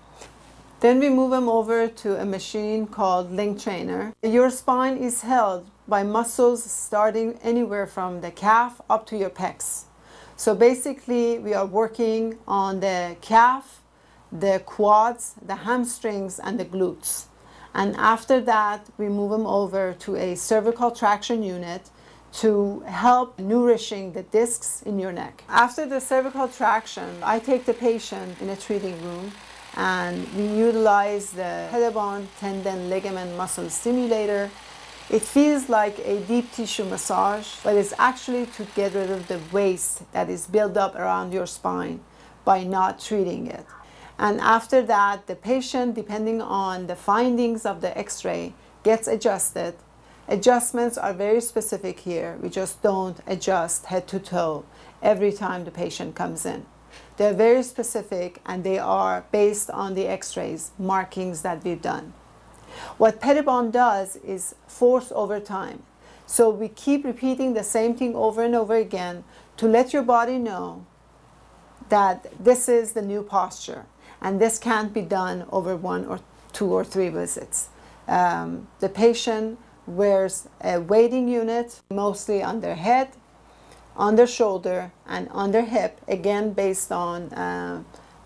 Then we move them over to a machine called Link Trainer. Your spine is held by muscles starting anywhere from the calf up to your pecs. So basically we are working on the calf, the quads, the hamstrings, and the glutes. And after that, we move them over to a cervical traction unit to help nourishing the discs in your neck. After the cervical traction, I take the patient in a treating room and we utilize the Pedibond tendon ligament muscle stimulator. It feels like a deep tissue massage, but it's actually to get rid of the waste that is built up around your spine by not treating it. And after that, the patient, depending on the findings of the x-ray, gets adjusted. Adjustments are very specific here. We just don't adjust head to toe every time the patient comes in. They're very specific and they are based on the x-rays, markings that we've done. What Pedibond does is force over time. So we keep repeating the same thing over and over again to let your body know that this is the new posture. And this can't be done over 1 or 2 or 3 visits. The patient wears a weighting unit, mostly on their head, on their shoulder, and on their hip, again based on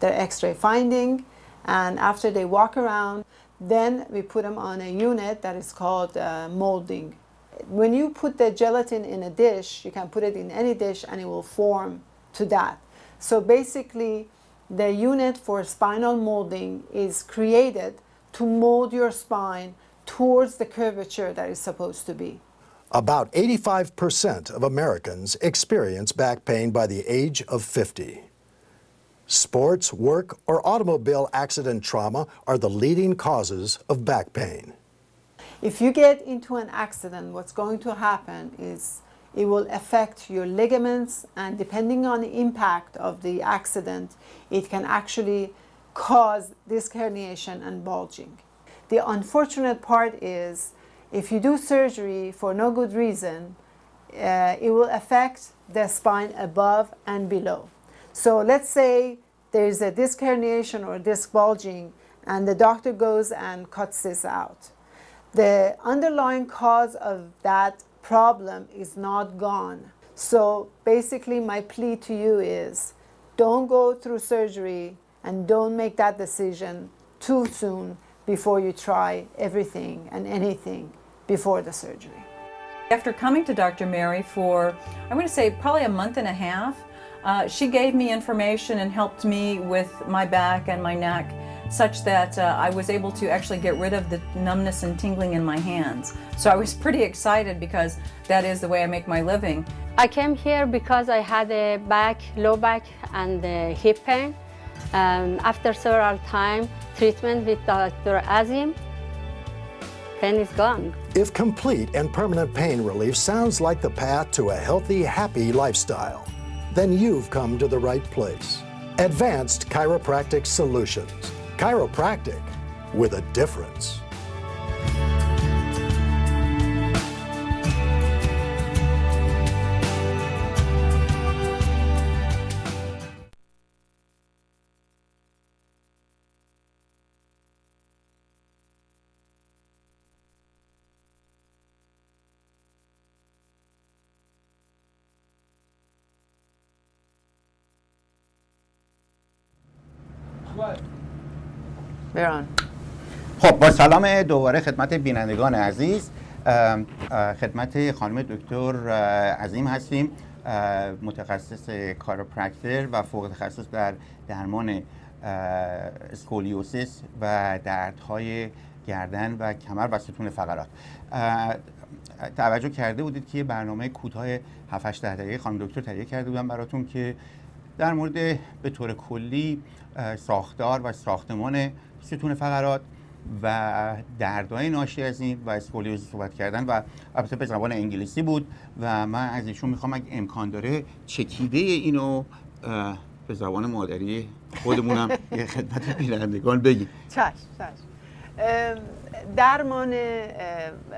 their x-ray finding. And after they walk around, then we put them on a unit that is called molding. When you put the gelatin in a dish, you can put it in any dish and it will form to that. So basically, the unit for spinal molding is created to mold your spine towards the curvature that it's supposed to be. About 85% of Americans experience back pain by the age of 50. Sports, work, or automobile accident trauma are the leading causes of back pain. If you get into an accident, what's going to happen is it will affect your ligaments, and depending on the impact of the accident, it can actually cause disc herniation and bulging. The unfortunate part is if you do surgery for no good reason, it will affect the spine above and below. So let's say there's a disc herniation or disc bulging and the doctor goes and cuts this out. The underlying cause of that problem is not gone. So basically my plea to you is don't go through surgery and don't make that decision too soon before you try everything and anything before the surgery. After coming to Dr. Mary for, I'm going to say probably a month and a half, she gave me information and helped me with my back and my neck such that I was able to actually get rid of the numbness and tingling in my hands. So I was pretty excited because that is the way I make my living. I came here because I had a low back and hip pain. After several times treatment with Dr. Azim, pain is gone. If complete and permanent pain relief sounds like the path to a healthy, happy lifestyle, then you've come to the right place. Advanced Chiropractic Solutions. Chiropractic with a difference. بران. خب با سلام دوباره خدمت بینندگان عزیز، خدمت خانم دکتر عظیم هستیم، متخصص کاروپرکتر و فوق تخصص در درمان اسکولیوسیس و دردهای گردن و کمر و ستون فقرات. توجه کرده بودید که برنامه کوتاه 7-8 دقیقه خانم دکتر تهیه کرده بودم براتون که در مورد به طور کلی ساختار و ساختمان ستون فقرات و دردهای ناشی از این و اسکولیوزیس صحبت کردن و البته به زبان انگلیسی بود و من از ایشون میخوام اگه امکان داره چکیده اینو به زبان مادری خودمونم یه خدمت بینندگان بگیم. چشم. درمان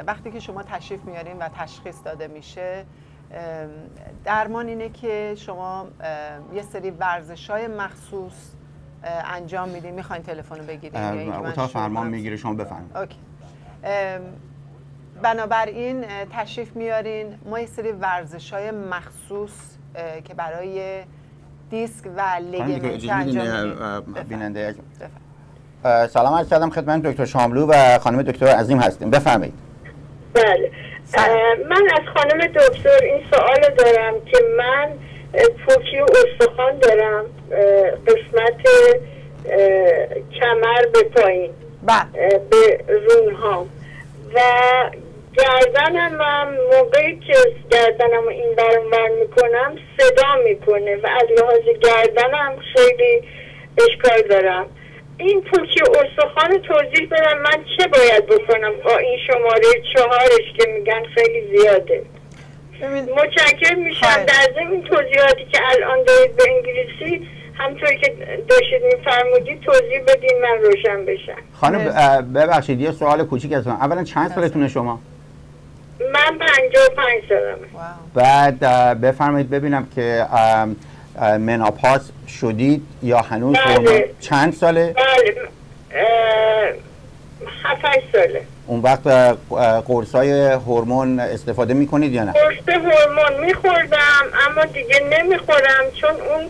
وقتی که شما تشریف میارین و تشخیص داده میشه، درمان اینه که شما یه سری ورزش‌های مخصوص انجام میدین. میخواین تلفن رو بگیرین؟ اتاق فرمان میگیره، شما بفرمایید. اوکی. بنابراین تشریف میارین، ما یه سری ورزش‌های مخصوص که برای دیسک و لیگمنت انجام میدیم. سلام عرض کردم خدمت دکتر شاملو و خانم دکتر عظیم هستیم. بفرمایید. بله. من از خانم دکتر این سوال دارم که من پوکی و استخوان دارم، قسمت کمر به پایین به رونها و گردنم هم موقعی که گردنم این برانور میکنم صدا میکنه و از لحاظ گردنم خیلی اشکال دارم. این پوکی استخوان توضیح بدم من چه باید بکنم با این شماره 4 که میگن خیلی زیاده. متشکرم میشم. در ضمن توضیحاتی که الان دارید به انگلیسی همطوری که داشتید میفرمودید توضیح بدین من روشن بشم. خانم ببخشید یه سوال کوچیک ازتون، اولا چند سالتونه شما؟ من 55 سالمه. بعد بفرمایید ببینم که مناپاز شدید یا هنوز؟ بله. چند ساله؟ بله 7-8 ساله. اون وقت قرصای هورمون استفاده میکنید یا نه؟ قرص هورمون میخوردم اما دیگه نمیخورم چون اون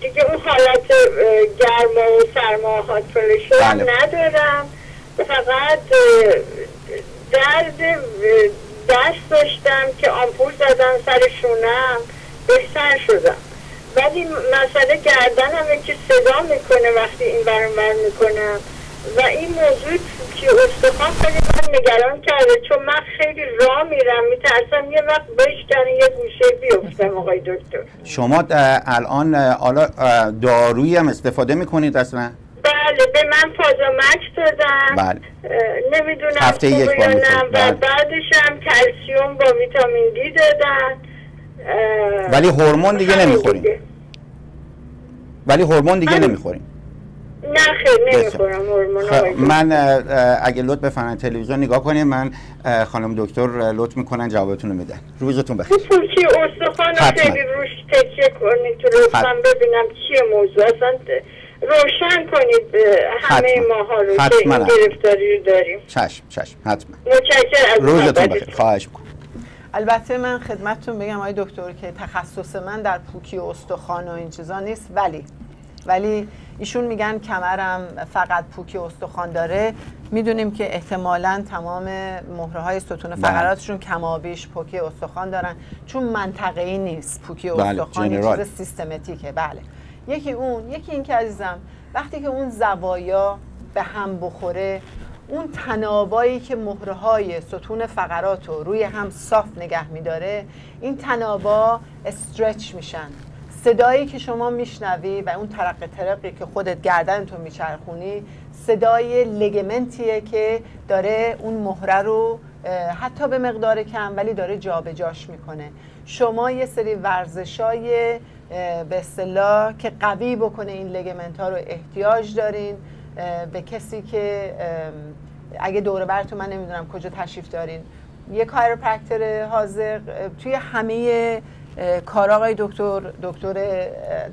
دیگه اون حالت گرما و سرما هات فلش ندارم. فقط درد دست داشتم که آمپول زدن سر شونم بهتر شدم، ولی مسئله گردنمه که صدا میکنه وقتی این برانور میکنم و این موضوع که استخوان خیلی من نگران کرده چون من خیلی راه میرم میترسم یه وقت بشکنه یه گوشه بیفتم. آقای دکتر شما الان دارویی هم استفاده میکنید اصلا؟ بله به من فازامکس دادن. بله. نمیدونم هفته یک بار و بعدش هم کلسیوم با ویتامین دی دادن. ولی هورمون دیگه نمیخوریم؟ ولی هورمون دیگه نمیخوریم؟ نه خیر نمیخورم هورمون. من اگه لطف بفرمایید تلویزیون نگاه کنید، من خانم دکتر لطف میکنن جوابتون رو میدن. روزتون بخیر. پوکی استخوان خیلی روش تکیه کنید تو لطفا ببینم چیه موضوع اصلا روشن کنید همه ماها رو که این گرفتاری رو داریم. چشم حتما. متشکرم. روزتون بخیر. خواهش میکنم. البته من خدمتتون بگم آقای دکتر که تخصص من در پوکی و استخوان و این چیزا نیست، ولی ایشون میگن کمرم فقط پوکی و استخوان داره. میدونیم که احتمالاً تمام مهره‌های ستون فقراتشون کمابیش پوکی و استخوان دارن چون منطقه‌ای نیست. پوکی و استخوان یه چیز سیستماتیکه. بله. یکی این که عزیزم وقتی که اون زوایا به هم بخوره، اون تنابایی که مهره‌های ستون فقرات رو روی هم صاف نگه می‌داره، این تنابا استرچ میشن. صدایی که شما میشنوی و اون ترقی که خودت گردنتو میچرخونی صدای لیگمنتیه که داره اون مهره رو حتی به مقدار کم ولی داره جابجاش میکنه. شما یه سری ورزشای به اصطلاح که قوی بکنه این لیگمنت ها رو احتیاج دارین. به کسی که اگه دوره براتون من نمیدونم کجا تشریف دارین، یه کایروپرکتر حاضر توی همه کار آقای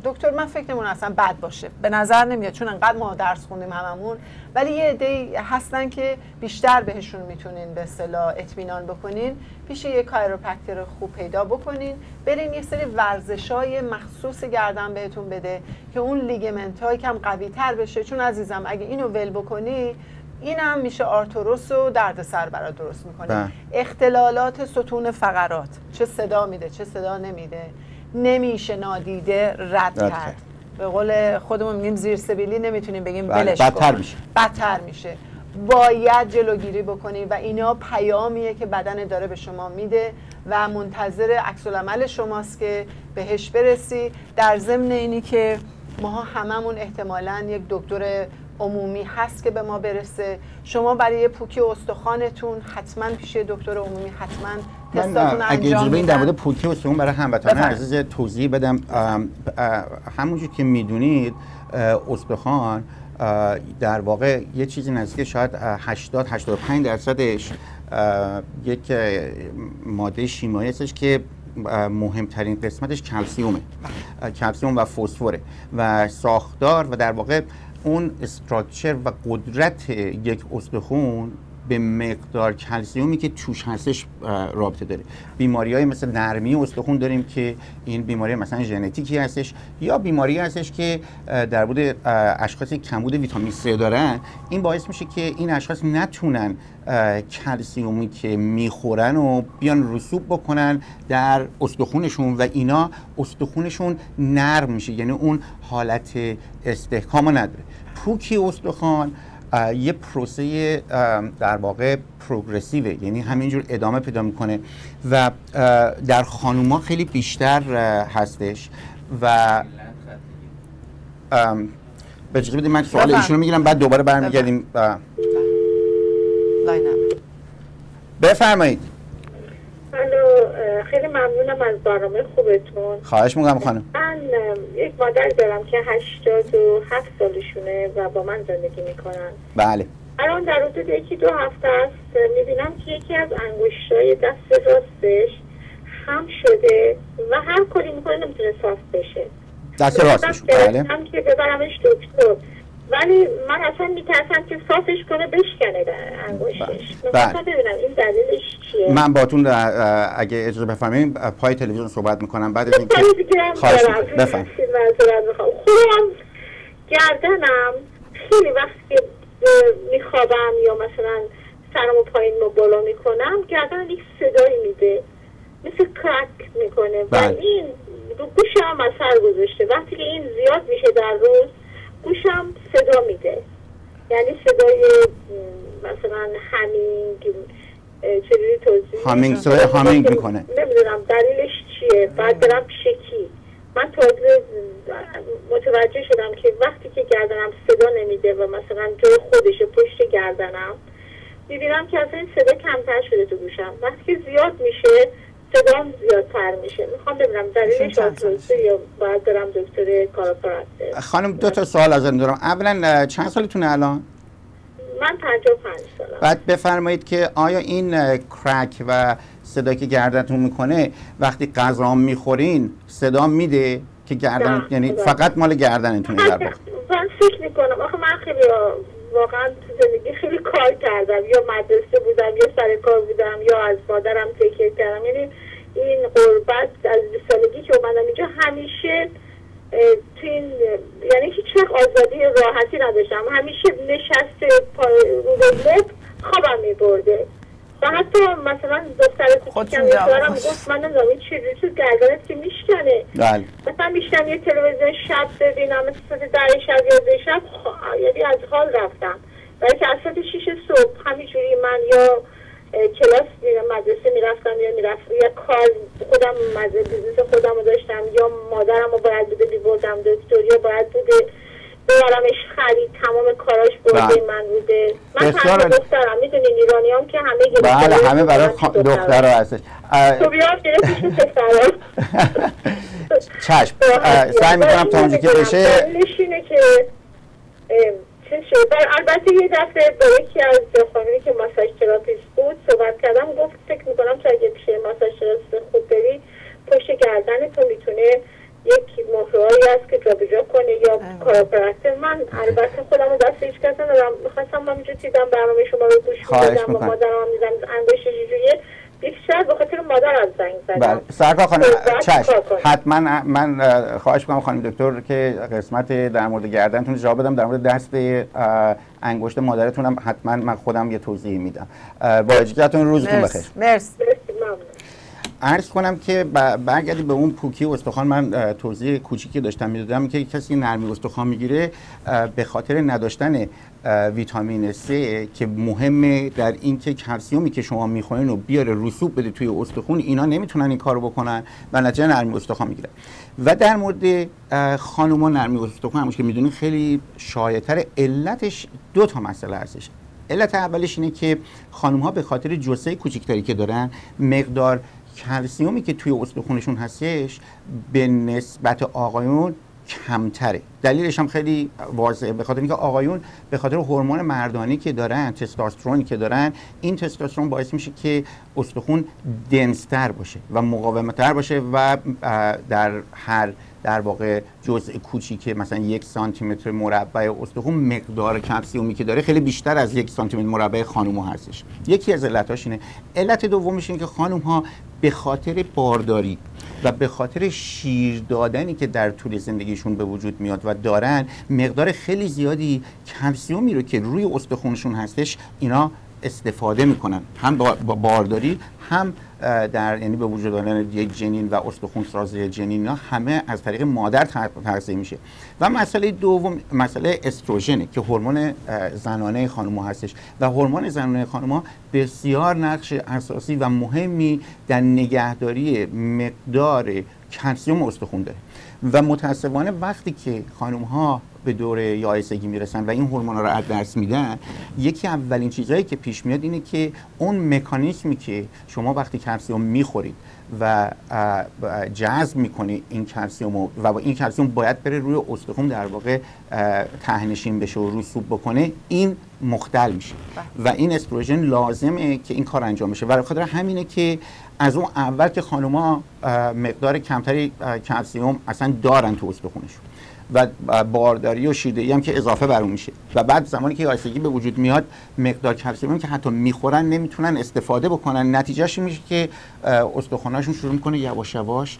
دکتر من فکر نمون اصلا بد باشه، به نظر نمیاد چون انقدر ما درس خوندیم هممون، ولی یه عده‌ای هستن که بیشتر بهشون میتونین به اصطلاح اطمینان بکنین. پیش یه کایروپرکتر خوب پیدا بکنین، برین یه سری ورزشای مخصوص گردن بهتون بده که اون لیگمنت ها یکم قوی تر بشه. چون عزیزم اگه اینو ول بکنی این هم میشه آرتروس و دردسر برات درست میکنه. اختلالات ستون فقرات، چه صدا میده چه صدا نمیده، نمیشه نادیده رد کرد. به قول خودمون میگیم زیر سبیلی نمیتونیم بگیم ولش کن، بدتر میشه. باید جلوگیری بکنی و اینا پیامیه که بدن داره به شما میده و منتظر عکس العمل شماست که بهش برسی. در ضمن اینی که ما هممون احتمالاً یک دکتر عمومی هست که به ما برسه. شما برای پوکی استخوانتون حتما پیش دکتر عمومی حتما تستاتون انجام اگه اجازه بدین در مورد پوکی استخوان برای هموطنان عزیز توضیح بدم. همونجور که میدونید استخوان در واقع یه چیزی نزدیک شاید 80-85% یک ماده شیمیایی هستش که مهمترین قسمتش کلسیومه، کلسیوم و فسفره و ساختار و در واقع اون استراکچر و قدرت یک استخون به مقدار کلسیومی که توش هستش رابطه داره. بیماری‌های مثل نرمی استخون داریم که این بیماری مثلا ژنتیکی هستش، یا بیماری هستش که در مورد اشخاصی کمبود ویتامین C دارن، این باعث میشه که این اشخاص نتونن کلسیومی که میخورن و بیان رسوب بکنن در استخونشون و اینا استخونشون نرم میشه، یعنی اون حالت استحکامو نداره. پوکی استخوان یه پروسه در واقع پروگرسیوه، یعنی همینجور ادامه پیدا میکنه و در خانوما خیلی بیشتر هستش و به اجازه بدید من سوال ایشون رو میگیرم بعد دوباره برمیگردیم. بفرمایید. خیلی ممنونم از برنامه خوبتون. خواهش میکنم خانم. من یک مادر دارم که 87 سالشونه و با من زندگی میکنن. بله. الان در حدود 1-2 هفته است میبینم که یکی از انگشتای دست راستش خم شده و هر کاری میکنه نمیتونه صاف بشه. دست راستش. بله. من که ببرمش دکتر، ولی من اصلا میترسم که صافش کنه بشکنه انگشتش. مثلا ببینم این دلیلش چیه؟ من باتون اگه اجازه بفرمایید پای تلویزیون صحبت میکنم بعد از اینکه خواهش بفرمایید. خودم گردنم خیلی وقتی میخوابم یا مثلا سرمو پایین و بالا میکنم گردن یک صدایی میده مثل کرک میکنه و این رو گوشم اثر گذاشته. وقتی که این زیاد میشه در روز گوشم صدا میده، یعنی صدای مثلا همینگ، چجوری توضیح هامینگ میکنه. نمیدونم دلیلش چیه. بعد برم پیش کی. من تازه متوجه شدم که وقتی که گردنم صدا نمیده و مثلا جای خودشه پشت گردنم میبینم که اصلا این صدا کمتر شده تو گوشم. وقتی که زیاد میشه صدام زیادتر میشه. میخوام ببینم دلیلش آرتروزه یا باید برم دکتر کاراپرکتر. خانم 2 تا سوال ازتون دارم. اولا چند سالتونه الان؟ من 55 سالم. بعد بفرمایید که آیا این کرک و صدایی که گردنتون میکنه وقتی غذا میخورین صدا میده که گردن، یعنی فقط مال گردنتونه در واقع؟ من فکر میکنم آخه من خیلی واقعا تو زندگی خیلی کار کردم، یا مدرسه بودم یا سر کار بودم یا از مادرم تکیه کردم. یعنی این غربت از 20 سالگی که اومدم اینجا همیشه تو این یعنی هیچ وقت آزادی راحتی نداشتم. همیشه نشسته رو لب خوابم میبرده و حتی مثلا دختر کوچیکم دارم گفت من نمیدونم این چجوری تو گردنت که میشکنه. مثلا میشتم یه تلویزیون شب ببینم مثلا 10 شب یا 2 شب یعنی از حال رفتم، ولی که از ساعت 6 صبح همینجوری من یا کلاس مدرسه میرفتم یا کار خودم بیزنس خودم رو داشتم یا مادرم رو باید بوده میبردم دکتر یا باید بوده ببرمش خرید، تمام کاراش برده من بوده. من تنها دخترم، میدونین ایرانی هم که همه گرفته. بله همه برای دختر ها هستش. تو بیار گرفتیش پسرها. چشم سعی میکنم تا اونجا که بشه. دلیلش اینه که چه شد. البته یه دفعه با یکی از خانمی که ماساژ تراپیست بود صحبت کردم، گفت فکر میکنم تو اگه پیش ماساژ تراپیست خوب بری پشت گردنتون میتونه یک مهرهایی هست که جابجا کنه یا کاراپرکتر. من البته خودم رو دست هیچ کس ندارم، میخواستم همینجور دیدم برنامه شما رو گوش میدم و مادرم میدم انگشت جوریه بیشتر به خاطر مادر از زنگ زدم. بله سرکار خانم چشم حتما من خواهش میکنم خانم دکتر که قسمت در مورد گردنتون جواب بدم، در مورد دست انگشت مادرتونم حتما من خودم یه توضیح میدم. با اجازهتون روزتون بخیر. مرسی. عرض کنم که برگردی به اون پوکی استخوان، من توضیح کوچیکی داشتم میدادم که کسی نرمی استخوان میگیره به خاطر نداشتن ویتامین C که مهمه در اینکه کلسیومی که شما میخورین رو بیاره رسوب بده توی استخون، اینا نمیتونن این کارو بکنن و نتیجه نرمی استخوان میگیرن. و در مورد خانوما نرمی استخوان همونش که میدونین خیلی شایع‌تر، علتش 2 تا مسئله هستش. علت اولش اینه که خانم ها به خاطر جثه کوچیکتری که دارن مقدار کلسیومی که توی استخونشون هستش به نسبت آقایون کمتره. دلیلش هم خیلی واضحه، به خاطر اینکه آقایون به خاطر هورمون مردانی که دارن، تستوسترونی که دارن، این تستوسترون باعث میشه که استخون دنس‌تر باشه و مقاومت‌تر باشه و در واقع جزء کوچیک مثلا 1 سانتی متر مربع استخون مقدار کلسیومی که داره خیلی بیشتر از 1 سانتی متر مربع خانم‌ها هستش. یکی از علتاش اینه. علت دومش اینه که خانم‌ها به خاطر بارداری و به خاطر شیر دادنی که در طول زندگیشون به وجود میاد و دارن، مقدار خیلی زیادی کلسیومی رو که روی استخونشون هستش اینا استفاده میکنن، هم با بارداری، هم یعنی به وجود آمدن یک جنین و استخوان سازی جنین، همه از طریق مادر تغذیه میشه. و مسئله دوم مسئله استروژنه که هورمون زنانه خانم‌ها هستش و هورمون زنانه خانم‌ها بسیار نقش اساسی و مهمی در نگهداری مقدار کلسیم استخوان داره و متاسفانه وقتی که خانم‌ها به دوره یائسگی میرسن و این هورمونا رو از دست میدن، یکی اولین چیزایی که پیش میاد اینه که اون مکانیزمی که شما وقتی کلسیم میخورید و جذب میکنی این کلسیم و این کلسیم باید بره روی استخوان در واقع تهنشین بشه و رسوب بکنه، این مختل میشه و این استروژن لازمه که این کار انجام بشه و به خاطر همینه که از اون اول که خانم‌ها مقدار کمتری کلسیم اصلا دارن تو استخونشون و بارداری و شیردهی هم که اضافه بر اون میشه و بعد زمانی که یائسگی به وجود میاد مقدار کلسیمی که حتی میخورن نمیتونن استفاده بکنن، نتیجهش میشه که استخواناشون شروع میکنه یواش یواش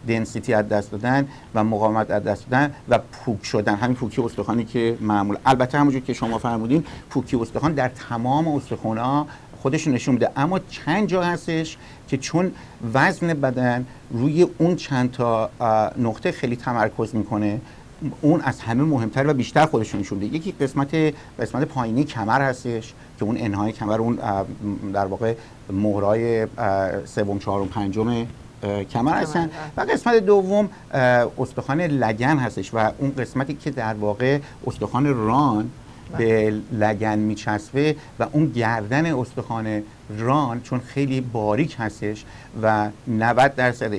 دنسیتی از دست دادن و مقاومت از دست دادن و پوک شدن. همین پوکی استخوانی که معمول، البته همونجور که شما فرمودین پوکی استخوان در تمام استخوان‌ها خودش نشون میده، اما چند جا هستش که چون وزن بدن روی اون چند تا نقطه خیلی تمرکز میکنه، اون از همه مهمتر و بیشتر خودش نشون میده. یکی قسمت پایینی کمر هستش که اون انهای کمر، اون در واقع مهرای سوم، چهارم، پنجم کمر هستن و قسمت دوم استخوان لگن هستش و اون قسمتی که در واقع استخوان ران به لگن میچسبه و اون گردن استخوان ران چون خیلی باریک هستش و 90%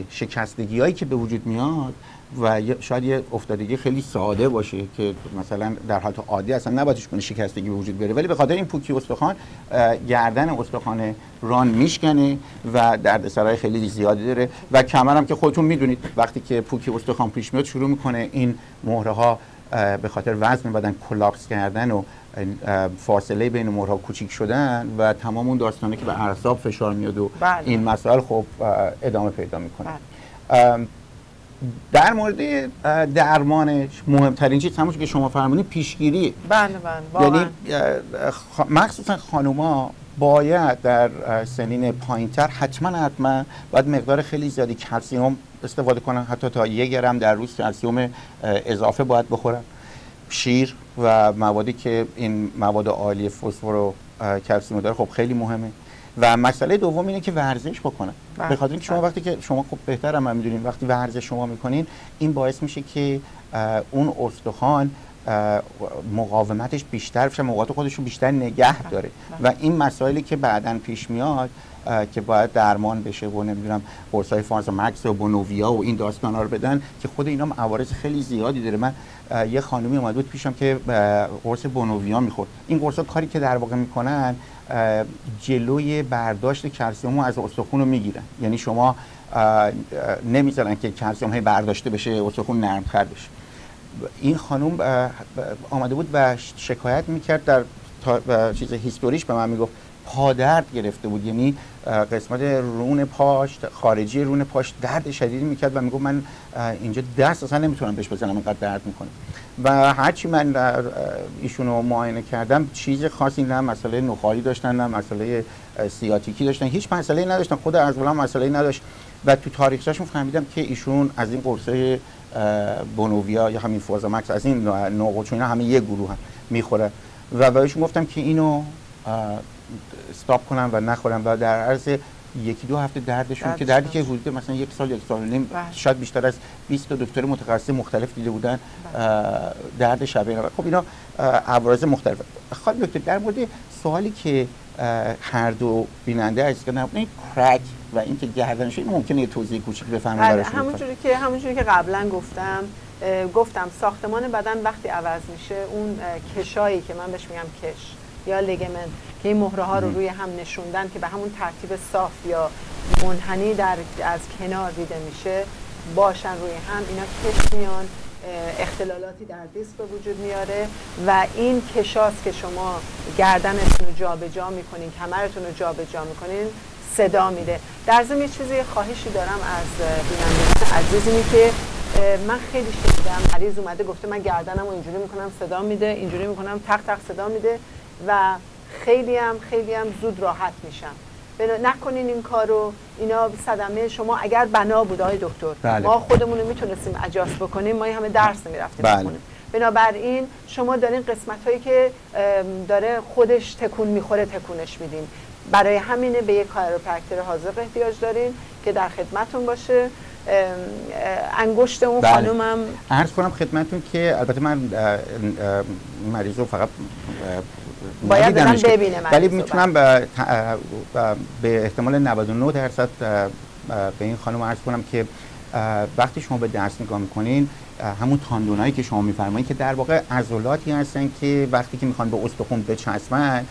شکستگی هایی که به وجود میاد و شاید یه افتادگی خیلی ساده باشه که مثلا در حالت عادی اصلا نبایدش کنه شکستگی به وجود بیاره، ولی به خاطر این پوکی استخوان گردن استخوان ران میشکنه و دردسرای خیلی زیادی داره و کمر هم که خودتون میدونید وقتی که پوکی استخوان پیش میاد شروع میکنه این مهره ها به خاطر وزن بدن کلاپس کردن و فاصله بین مهرها کوچیک شدن و تمام اون داستانه که به اعصاب فشار میاد و این مسائل خب ادامه پیدا میکنه. در مورد درمانش مهمترین چیز همونش که شما فرمودین پیشگیریه. بله یعنی مخصوصا خانوما باید در سنین پایینتر حتما باید مقدار خیلی زیادی کلسیم استفاده کنن، حتی تا 1 گرم در روز کلسیم اضافه باید بخورن. شیر و موادی که این مواد عالی فسفر و کلسیم داره خب خیلی مهمه. و مسئله دوم اینه که ورزش بکنن، به خاطر اینکه شما وقتی که شما خب بهتر هم میدونین وقتی ورزش شما میکنین این باعث میشه که اون استخوان مقاومتش بیشتر بشه، مواد خودش رو بیشتر نگه داره و این مسائلی که بعداً پیش میاد که باید درمان بشه و نمیدونم قرصای فازامکس و بونوویا و این داستانا رو بدن که خود اینا عوارض خیلی زیادی داره. من یه خانمی اومد بود پیشم که قرص بونوویا میخورد. این قرصا کاری که در واقع میکنن جلوی برداشت کلسیم از استخوان رو میگیرن، یعنی شما نمیذارن که کلسیم هی برداشته بشه استخوان نرم‌تر بشه. این خانم آمده بود و شکایت میکرد، در چیز هیستوریش به من میگفت پادرد گرفته بود، یعنی قسمت رون پاش، خارجی رون پاش درد شدیدی میکرد و میگفت من اینجا دست اصلا نمیتونم بهش بزنم اینقدر درد میکنه. و هرچی من ایشونو معاینه کردم چیز خاصی نه مسئله نخاعی داشتن نه مسئله سیاتیکی داشتن، هیچ مسئله نداشتن، خود ارزولا مسئله نداشت و تو تاریخچه‌شون فهمیدم که ایشون از این قرصه بونوویا یا همین فازامکس از این نوع چون اینا همه یه گروه هم میخوره و بهشون گفتم که اینو استاپ کنم و نخورم و در عرض 1-2 هفته دردشون که دردی که حدود مثلا 1 سال 1 سال و نیم شاید بیشتر از 20 تا دکتر متخصص مختلف دیده بودن درد شبیه. خب اینا عوارض مختلفه. خب دکتر در مورد سوالی که هر دو بیننده از این کرک و اینکه گردنش ممکنه یه توضیح کوچیک بفرمایید براشون؟ همونجوری که قبلا گفتم گفتم ساختمان بدن وقتی عوض میشه اون کشایی که من بهش میگم کش یا لیگمنت که این مهره ها رو روی هم نشوندن که به همون ترتیب صاف یا منحنی از کنار دیده میشه باشن روی هم، اینا کش میان، اختلالاتی در دیسک به وجود میاره و این کشاست که شما گردنتون رو جابجا میکنین، کمرتون رو جابجا میکنین، صدا میده. در ضمن یه چیزی خواهشی دارم از بینندگان عزیز اینه که من خیلی شنیدم مریض اومده گفته من گردنم رو اینجوری میکنم صدا میده، اینجوری میکنم تق تق صدا میده و خیلی هم زود راحت میشم. نکنین این کارو، اینا صدمه شما اگر بنا بود آقای دکتر بله. ما خودمون رو میتونستیم اجاست بکنیم، ما همه درس میرفتیم بله. بخونیم. بنابراین شما دارین قسمت هایی که داره خودش تکون میخوره تکونش میدین. برای همینه به یک کاروپرکتر حاذق احتیاج دارین که در خدمتون باشه. انگشت اون بله. خانومم عرض کنم خدمتتون که البته من مریض رو فقط باید ببینه ولی میتونم به احتمال 99% به این خانم عرض کنم که وقتی شما به درس نگاه میکنین همون تاندونایی که شما میفرمایید که در واقع عضلاتی هستن که وقتی که میخوان به استخوان بچسبن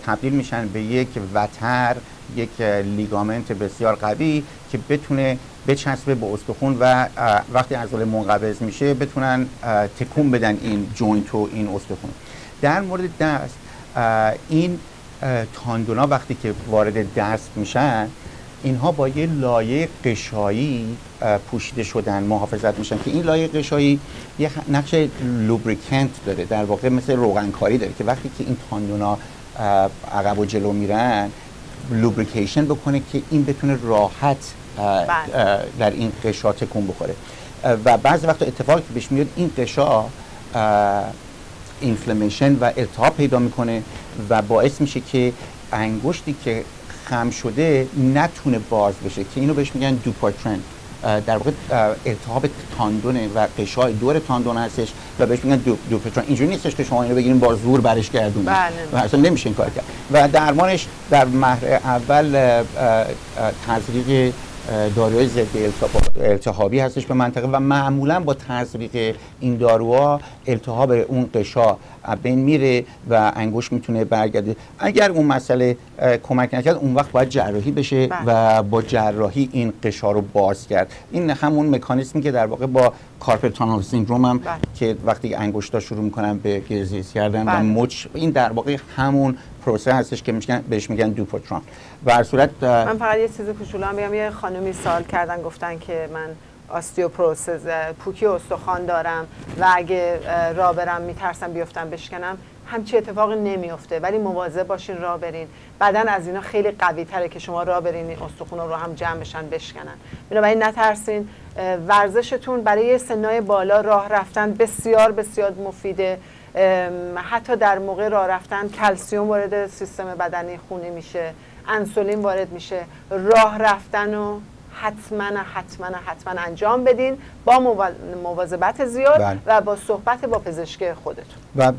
تبدیل میشن به یک وتر، یک لیگامنت بسیار قوی که بتونه بچسبه به استخوان و وقتی عضله منقبض میشه بتونن تکون بدن این جوینت و این استخوان. در مورد دست این تاندونا وقتی که وارد دست میشن اینها با یه لایه قشایی پوشیده شدن، محافظت میشن که این لایه قشایی یه نقش لوبریکنت داره، در واقع مثل روغنکاری داره که وقتی که این تاندونا عقب و جلو میرن لوبریکیشن بکنه که این بتونه راحت در این قشا تکون بخوره و بعضی وقتا اتفاقی که بهش میاد این قشا اینفلامیشن و التهاب پیدا میکنه و باعث میشه که انگشتی که خم شده نتونه باز بشه که اینو بهش میگن دوپارترن. در واقع التهاب تاندونه و قشای دور تاندون هستش و بهش میگن دوپارترن. اینجوری نیستش که شما اینو بگیرین با زور برش گردونید و اصلا نمیشه این کار کرد و درمانش در مهر اول تزریق داروی ضد التهابی هستش به منطقه و معمولا با تزریق این داروها التهاب اون قشا بین میره و انگشت میتونه برگرده. اگر اون مسئله کمک نکرد اون وقت باید جراحی بشه و با جراحی این قشا رو باز کرد. این همون مکانیزمی که در واقع با کارپل تانل سیندروم هم که وقتی انگشتا شروع میکنن به گرزیز کردن و مچ، این در واقع همون پروسه هستش که بهش میگن دوپارترن. و هر صورت من فقط یه چیز کوچولو هم بگم، یه خانومی سوال کردن گفتن که من آستیوپروسز پوکی استخوان دارم و اگه راه برم میترسم بیفتم بشکنم. همچی اتفاقی نمیفته ولی مواظب باشین راه برین. بدن از اینا خیلی قوی تره که شما راه برین استخونا رو هم جمع بشن بشکنن. بنابراین نترسین. ورزشتون برای سنای بالا راه رفتن بسیار بسیار مفیده. حتی در موقع راه رفتن کلسیوم وارد سیستم بدنی خونی میشه، انسولین وارد میشه. راه رفتن رو حتما انجام بدین با مواظبت زیاد و با صحبت با پزشک خودتون. و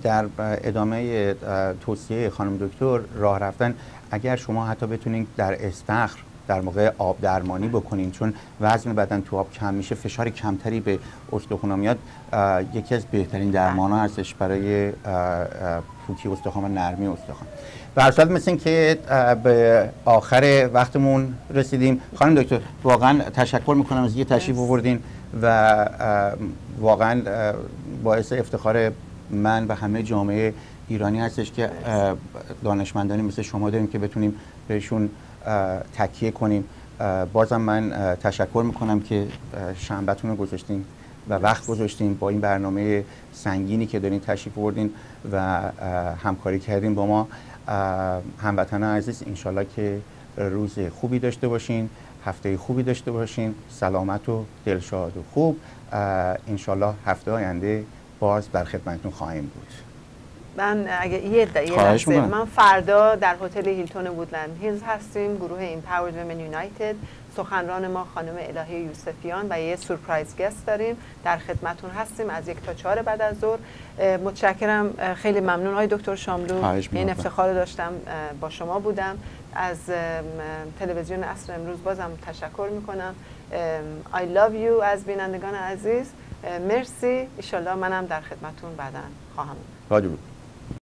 در ادامه توصیه خانم دکتر راه رفتن اگر شما حتی بتونین در استخر در موقع آب درمانی بکنین چون وزن بدن تو آب کم میشه، فشار کمتری به استخوان میاد، یکی از بهترین درمان‌ها هستش برای پوکی استخوان و نرمی استخوان. به هر صورت مثل این که به آخر وقتمون رسیدیم. خانم دکتر واقعا تشکر میکنم از اینکه تشریف آوردین و واقعا باعث افتخار من و همه جامعه ایرانی هستش که دانشمندانی مثل شما داریم که بتونیم بهشون تکیه کنیم. بازم من تشکر میکنم که شنبه‌تون رو گذاشتین و وقت گذاشتین با این برنامه سنگینی که دارین تشریف آوردین و همکاری کردین با ما. هموطنان عزیز انشالله که روز خوبی داشته باشین، هفته خوبی داشته باشین، سلامت و دلشاد و خوب. انشالله هفته آینده باز در خدمتتون خواهیم بود. من اگه یه لحظه، من فردا در هتل هیلتون وودلند هیلز هستیم، گروه Empowered Women United. سخنران ما خانم الهه یوسفیان و یه سورپرایز گست داریم. در خدمتون هستیم از 1 تا 4 بعد از ظهر. متشکرم، خیلی ممنون آقای دکتر شاملو. این افتخار داشتم با شما بودم. از تلویزیون عصر امروز بازم تشکر میکنم. I love you از بینندگان عزیز. مرسی. ان شاءالله منم در خدمتون بعداً خواهم بود.